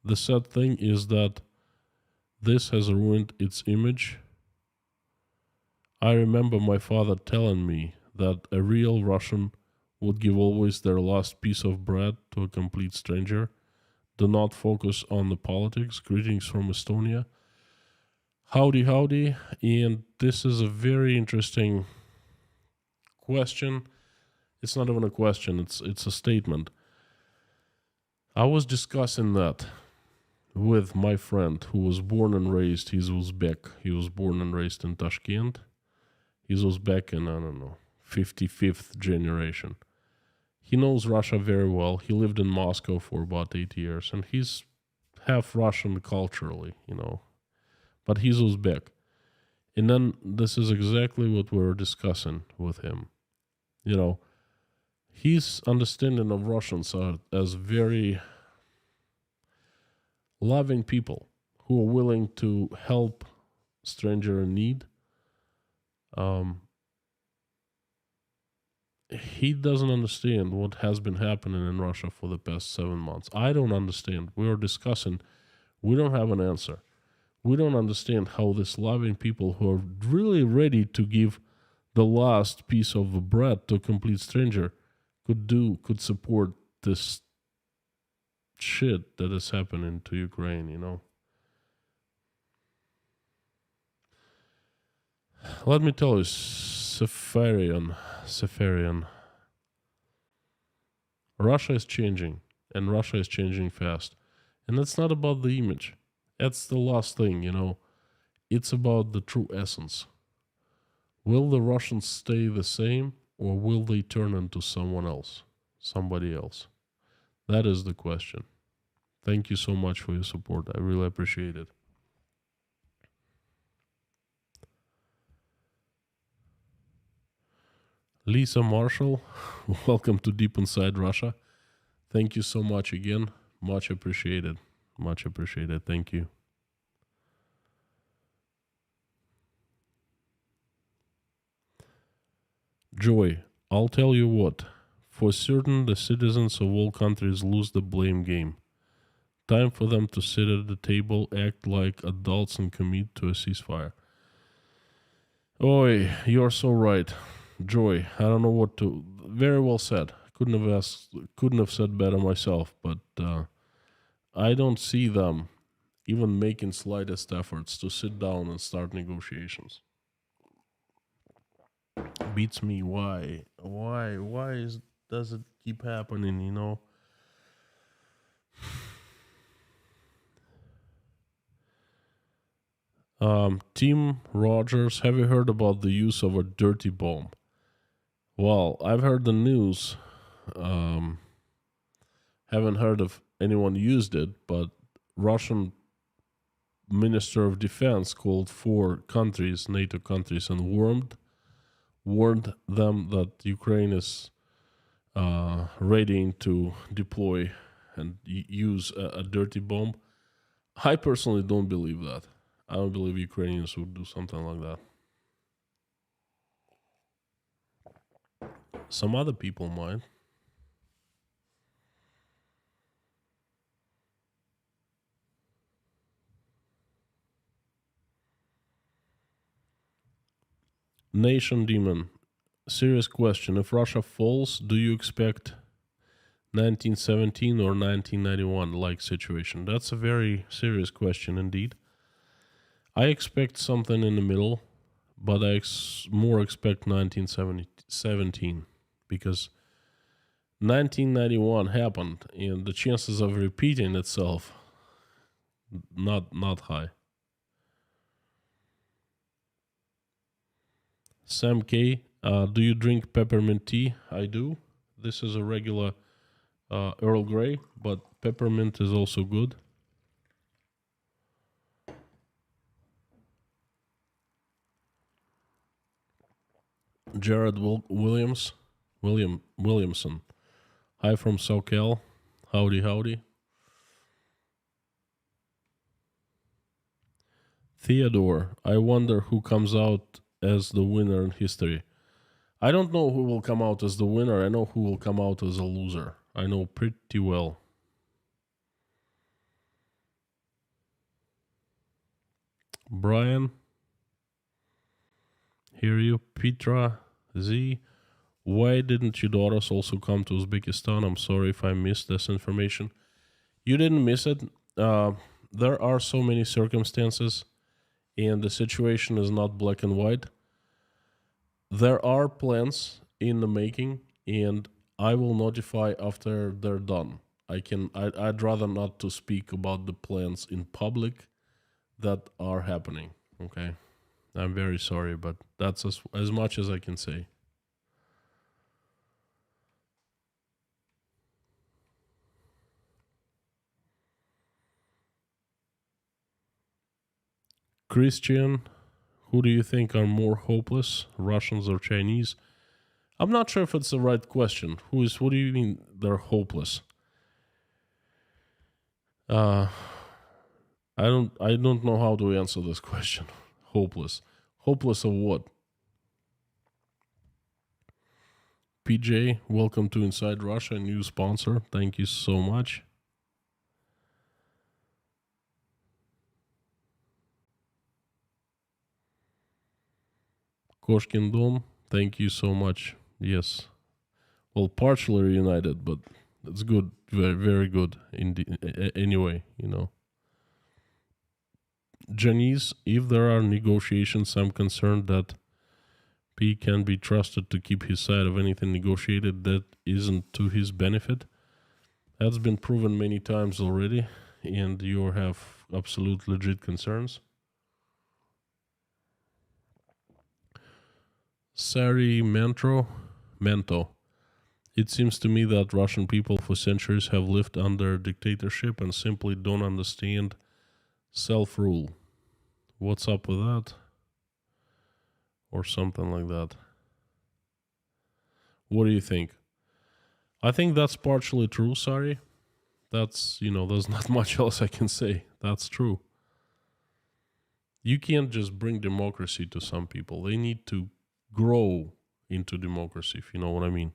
The sad thing is that this has ruined its image. I remember my father telling me that a real Russian would give always their last piece of bread to a complete stranger. Do not focus on the politics. Greetings from Estonia. Howdy, howdy. And this is a very interesting question. It's not even a question, it's a statement. I was discussing that with my friend who was born and raised, he's Uzbek. He was born and raised in Tashkent. He's Uzbek in, I don't know, 55th generation. He knows Russia very well. He lived in Moscow for about 8 years, and he's half Russian culturally, but he's Uzbek. And then this is exactly what we're discussing with him. His understanding of Russians are as very loving people who are willing to help stranger in need. He doesn't understand what has been happening in Russia for the past 7 months. I don't understand. We are discussing. We don't have an answer. We don't understand how these loving people who are really ready to give the last piece of bread to a complete stranger could support this shit that is happening to Ukraine, Let me tell you, Safarian, Russia is changing, and Russia is changing fast. And it's not about the image. That's the last thing, It's about the true essence. Will the Russians stay the same, or will they turn into somebody else? That is the question. Thank you so much for your support. I really appreciate it. Lisa Marshall, welcome to Deep Inside Russia. Thank you so much again. Much appreciated. Much appreciated. Thank you. Joy, I'll tell you what. For certain, the citizens of all countries lose the blame game. Time for them to sit at the table, act like adults, and commit to a ceasefire. Oi, you're so right. Joy, I don't know what to... Very well said. Couldn't have said better myself, but I don't see them even making slightest efforts to sit down and start negotiations. Beats me. Why? Does it keep happening, Tim Rogers, have you heard about the use of a dirty bomb? Well, I've heard the news. Haven't heard of anyone used it, but Russian Minister of Defense called 4 countries, NATO countries, and warned them that Ukraine is ready to deploy and use a dirty bomb. I personally don't believe that. I don't believe Ukrainians would do something like that. Some other people might. Nation Demon. Serious question. If Russia falls, do you expect 1917 or 1991 like situation? That's a very serious question indeed. I expect something in the middle, but I more expect 1917 because 1991 happened and the chances of repeating itself not high. Sam K, do you drink peppermint tea? I do. This is a regular Earl Grey, but peppermint is also good. Jared Williamson. Hi from SoCal. Howdy. Theodore, I wonder who comes out as the winner in history. I don't know who will come out as the winner. I know who will come out as a loser. I know pretty well. Brian, hear you. Petra Z, why didn't your daughters also come to Uzbekistan? I'm sorry if I missed this information. You didn't miss it. There are so many circumstances. and the situation is not black and white. There are plans in the making, and I will notify after they're done. I'd rather not to speak about the plans in public that are happening. Okay, I'm very sorry, but that's as much as I can say. Christian, who do you think are more hopeless, Russians or Chinese? I'm not sure if it's the right question. What do you mean they're hopeless? Uh, I don't know how to answer this question. Hopeless. Hopeless of what? PJ, welcome to Inside Russia, new sponsor. Thank you so much. Koshkin Don, thank you so much. Yes. Well, partially reunited, but it's good. Very, very good. Anyway, Janice, if there are negotiations, I'm concerned that P can be trusted to keep his side of anything negotiated that isn't to his benefit. That's been proven many times already, and you have absolute legit concerns. Sari Mento. It seems to me that Russian people for centuries have lived under dictatorship and simply don't understand self-rule. What's up with that? Or something like that. What do you think? I think that's partially true, sorry. There's not much else I can say. That's true. You can't just bring democracy to some people. They need to grow into democracy, if you know what I mean.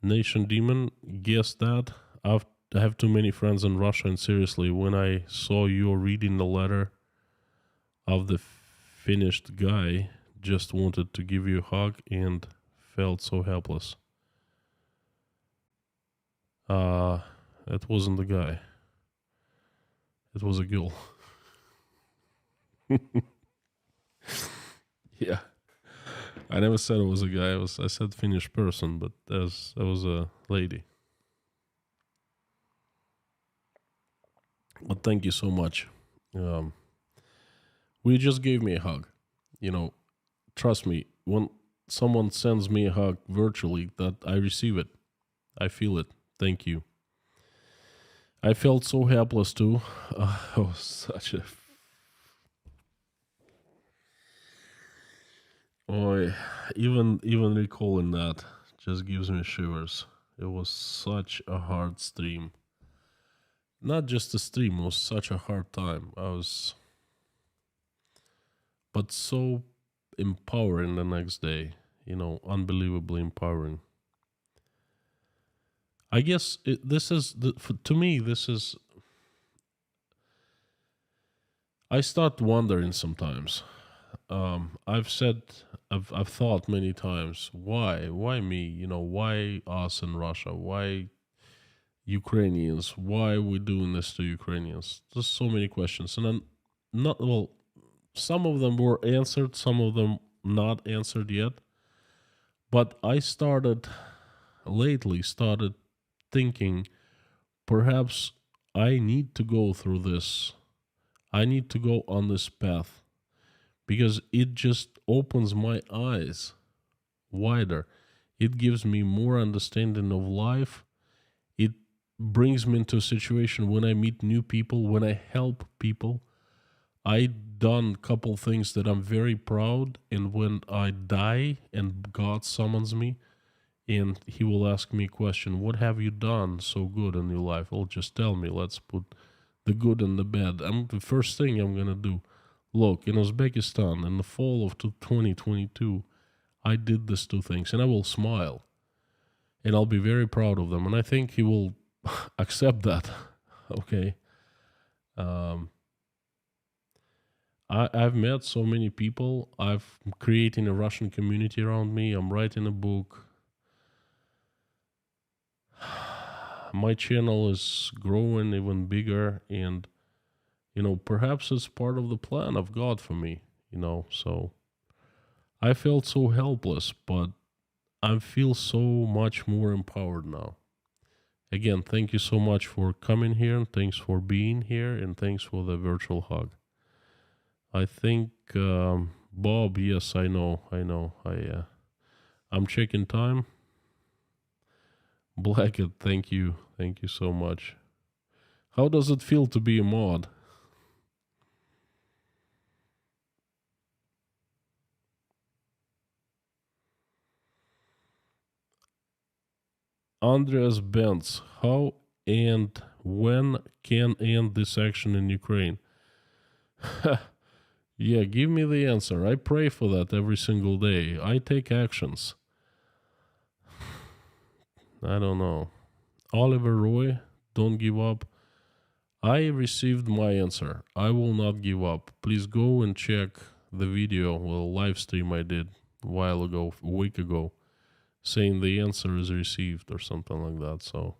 Nation Demon, guess that. I have too many friends in Russia, and seriously, when I saw you reading the letter of the finished guy, just wanted to give you a hug and felt so helpless. It wasn't the guy. It was a girl. Yeah. I never said it was a guy. I said Finnish person, but that was a lady. But thank you so much. We just gave me a hug. Trust me, when someone sends me a hug virtually, that I receive it. I feel it. Thank you. I felt so helpless too. It was such a... even recalling that just gives me shivers. It was such a hard stream. Not just a stream, it was such a hard time. But so empowering the next day. Unbelievably empowering. I guess to me, this is... I start wondering sometimes. I've thought many times, why me? Why us in Russia? Why Ukrainians? Why are we doing this to Ukrainians? There's so many questions, and some of them were answered, some of them not answered yet. But I started thinking, perhaps I need to go through this. I need to go on this path because it just opens my eyes wider. It gives me more understanding of life. It brings me into a situation when I meet new people, when I help people. I done a couple things that I'm very proud, and when I die and God summons me and he will ask me a question, what have you done so good in your life? Well, just tell me. Let's put the good and the bad. The first thing I'm going to do. Look, in Uzbekistan, in the fall of 2022, I did these two things, and I will smile. And I'll be very proud of them. And I think he will accept that. Okay. I've met so many people. I'm creating a Russian community around me. I'm writing a book. My channel is growing even bigger, and Perhaps it's part of the plan of God for me, so I felt so helpless, but I feel so much more empowered now. Again, thank you so much for coming here, and thanks for being here, and thanks for the virtual hug. I think, Bob, yes, I know. I'm checking time. Blackett, thank you so much. How does it feel to be a mod? Andreas Benz, how and when can end this action in Ukraine? Yeah, give me the answer. I pray for that every single day. I take actions. I don't know. Oliver Roy, don't give up. I received my answer. I will not give up. Please go and check the video, live stream I did a while ago, a week ago, saying the answer is received or something like that. So,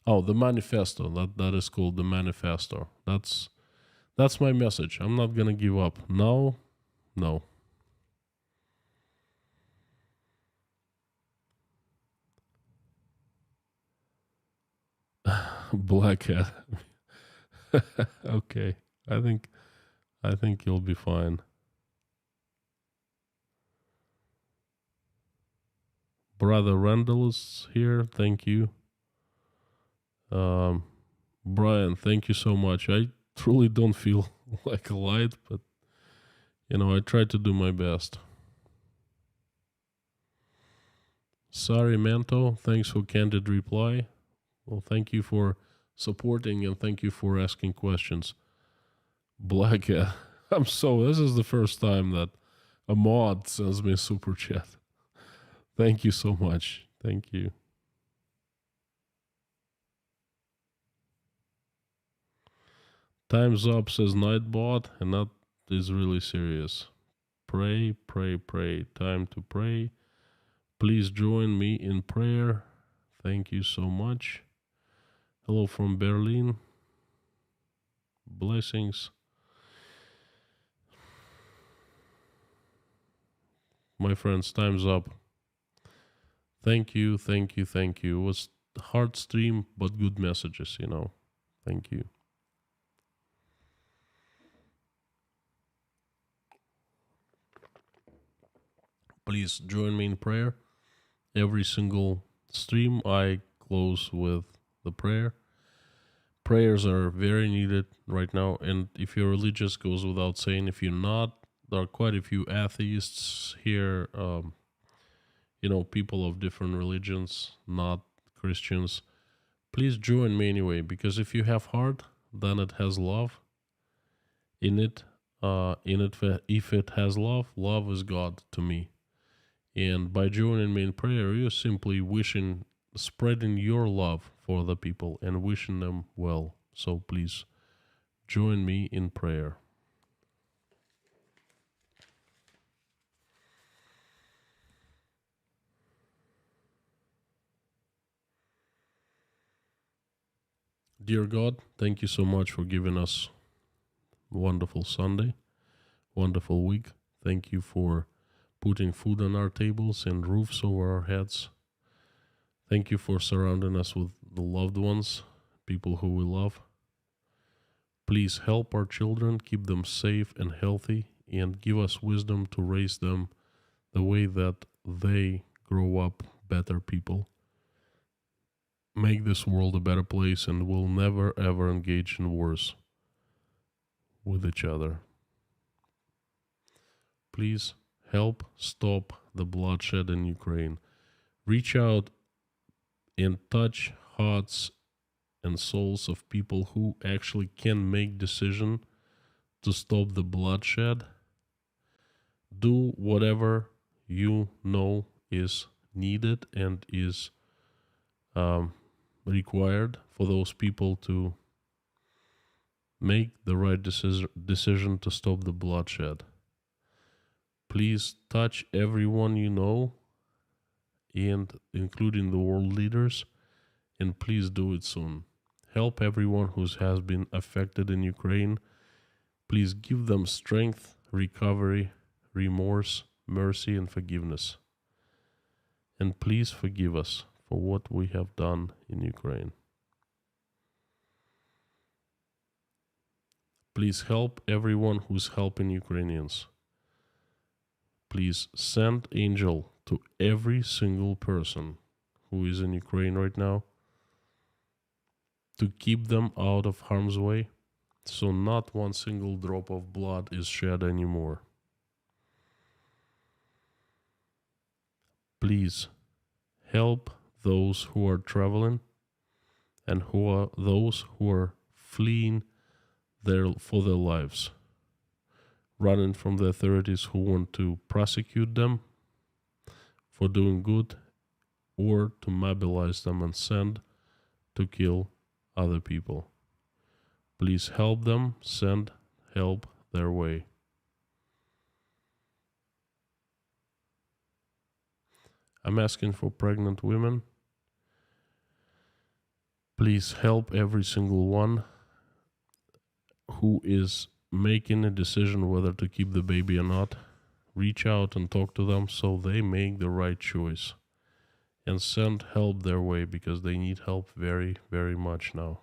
the manifesto. That is called the manifesto. That's my message. I'm not gonna give up. No. Black hat. Okay. I think you'll be fine. Brother Randall is here. Thank you. Brian, thank you so much. I truly don't feel like a light, but I try to do my best. Sorry, Manto. Thanks for candid reply. Well, thank you for supporting and thank you for asking questions. Black, this is the first time that a mod sends me a super chat. Thank you so much. Thank you. Time's up, says Nightbot, and that is really serious. Pray. Time to pray. Please join me in prayer. Thank you so much. Hello from Berlin. Blessings. My friends, time's up. Thank you. It was a hard stream, but good messages, Thank you. Please join me in prayer. Every single stream I close with the prayer. Prayers are very needed right now, and if you're religious, goes without saying. If you're not, there are quite a few atheists here, people of different religions, not Christians. Please join me anyway, because if you have heart, then it has love in it. If it has love is God to me. And by joining me in prayer, you're simply spreading your love for the people and wishing them well. So please join me in prayer. Dear God, thank you so much for giving us a wonderful Sunday, wonderful week. Thank you for putting food on our tables and roofs over our heads. Thank you for surrounding us with the loved ones, people who we love. Please help our children, keep them safe and healthy, and give us wisdom to raise them the way that they grow up better people. Make this world a better place, and we'll never ever engage in wars with each other. Please help stop the bloodshed in Ukraine. Reach out and touch hearts and souls of people who actually can make decision to stop the bloodshed. Do whatever you know is needed and is required for those people to make the right decision to stop the bloodshed. Please touch everyone you know, and including the world leaders, and please do it soon. Help everyone who has been affected in Ukraine Please give them strength, recovery, remorse, mercy, and forgiveness. And please forgive us for what we have done in Ukraine. Please help everyone who's helping Ukrainians. Please send angel to every single person who is in Ukraine right now to keep them out of harm's way, so not one single drop of blood is shed anymore. Please help those who are traveling and those who are fleeing for their lives, running from the authorities who want to prosecute them for doing good or to mobilize them and send to kill other people. Please help them, send help their way. I'm asking for pregnant women. Please help every single one who is making a decision whether to keep the baby or not. Reach out and talk to them so they make the right choice. And send help their way because they need help very, very much now.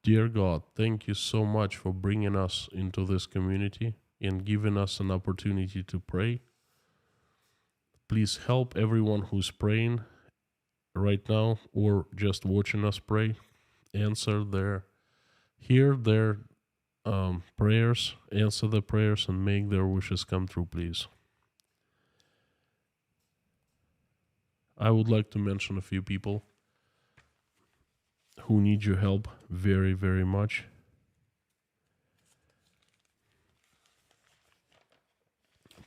Dear God, thank you so much for bringing us into this community and giving us an opportunity to pray. Please help everyone who's praying right now or just watching us pray. Hear their prayers, answer the prayers, and make their wishes come true, please. I would like to mention a few people who need your help very, very much.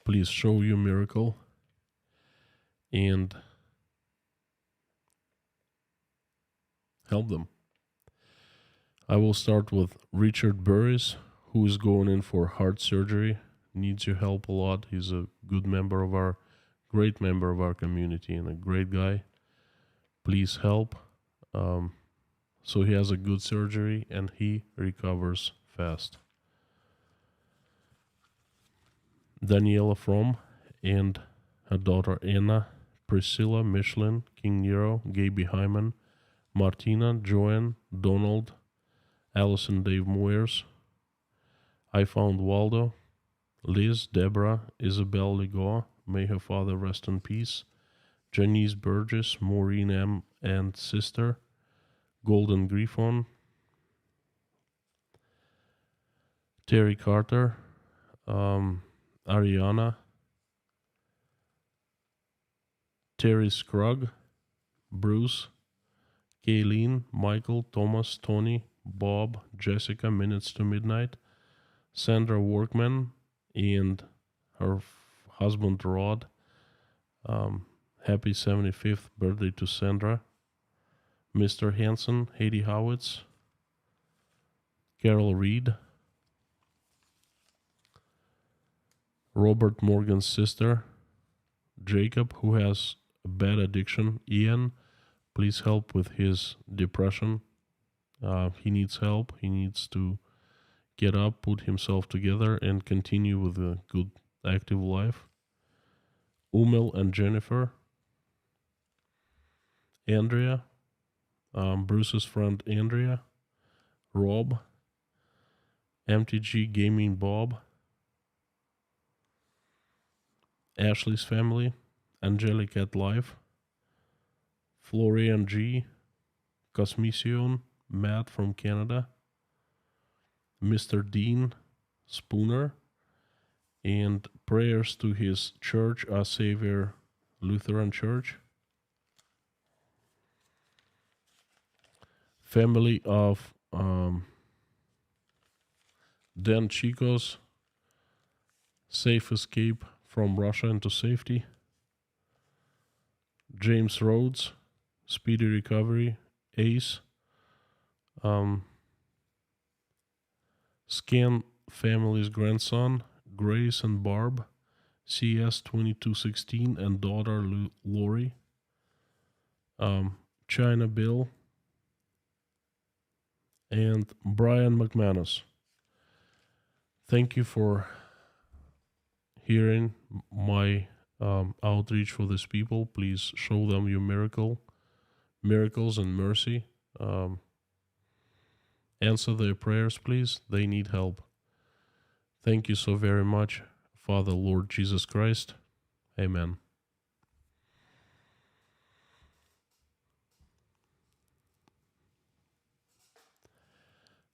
Please show your miracle and help them. I will start with Richard Burris, who is going in for heart surgery. Needs your help a lot. He's a great member of our community and a great guy. Please help. So he has a good surgery and he recovers fast. Daniela Fromm and her daughter Anna, Priscilla, Michelin, King Nero, Gaby Hyman, Martina, Joanne, Donald, Allison, Dave Moyers, I Found Waldo, Liz, Deborah, Isabel Ligoa, may her father rest in peace, Janice Burgess, Maureen M. and sister, Golden Griffon, Terry Carter, Ariana, Terry Scrugg, Bruce, Kayleen, Michael, Thomas, Tony, Bob, Jessica, Minutes to Midnight, Sandra Workman, and her husband Rod. Happy 75th birthday to Sandra. Mr. Hanson, Haiti Howitz, Carol Reed, Robert Morgan's sister, Jacob, who has a bad addiction, Ian, please help with his depression. He needs help. He needs to get up, put himself together, and continue with a good, active life. Umel and Jennifer, Andrea, Bruce's friend Andrea, Rob, MTG Gaming Bob, Ashley's family, Angelic at Life, Florian G, Cosmision, Matt from Canada, Mr. Dean Spooner, and prayers to his church, Our Savior Lutheran Church. Family of Dan Chico's safe escape from Russia into safety. James Rhodes, speedy recovery. Ace. Scan family's grandson, Grace and Barb, CS 2216, and daughter Lori. China Bill, and Brian McManus. Thank you for hearing my outreach for these people. Please show them your miracles and mercy. Answer their prayers, please. They need help. Thank you so very much, Father, Lord Jesus Christ. Amen.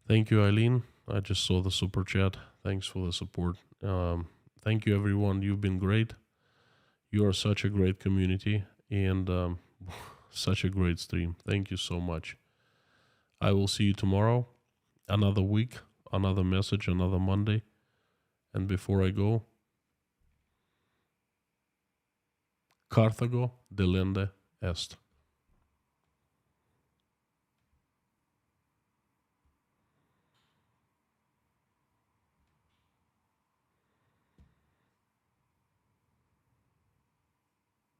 Thank you, Eileen. I just saw the super chat. Thanks for the support. Thank you, everyone. You've been great. You are such a great community and such a great stream. Thank you so much. I will see you tomorrow. Another week, another message, another Monday. And before I go, Carthago delende est.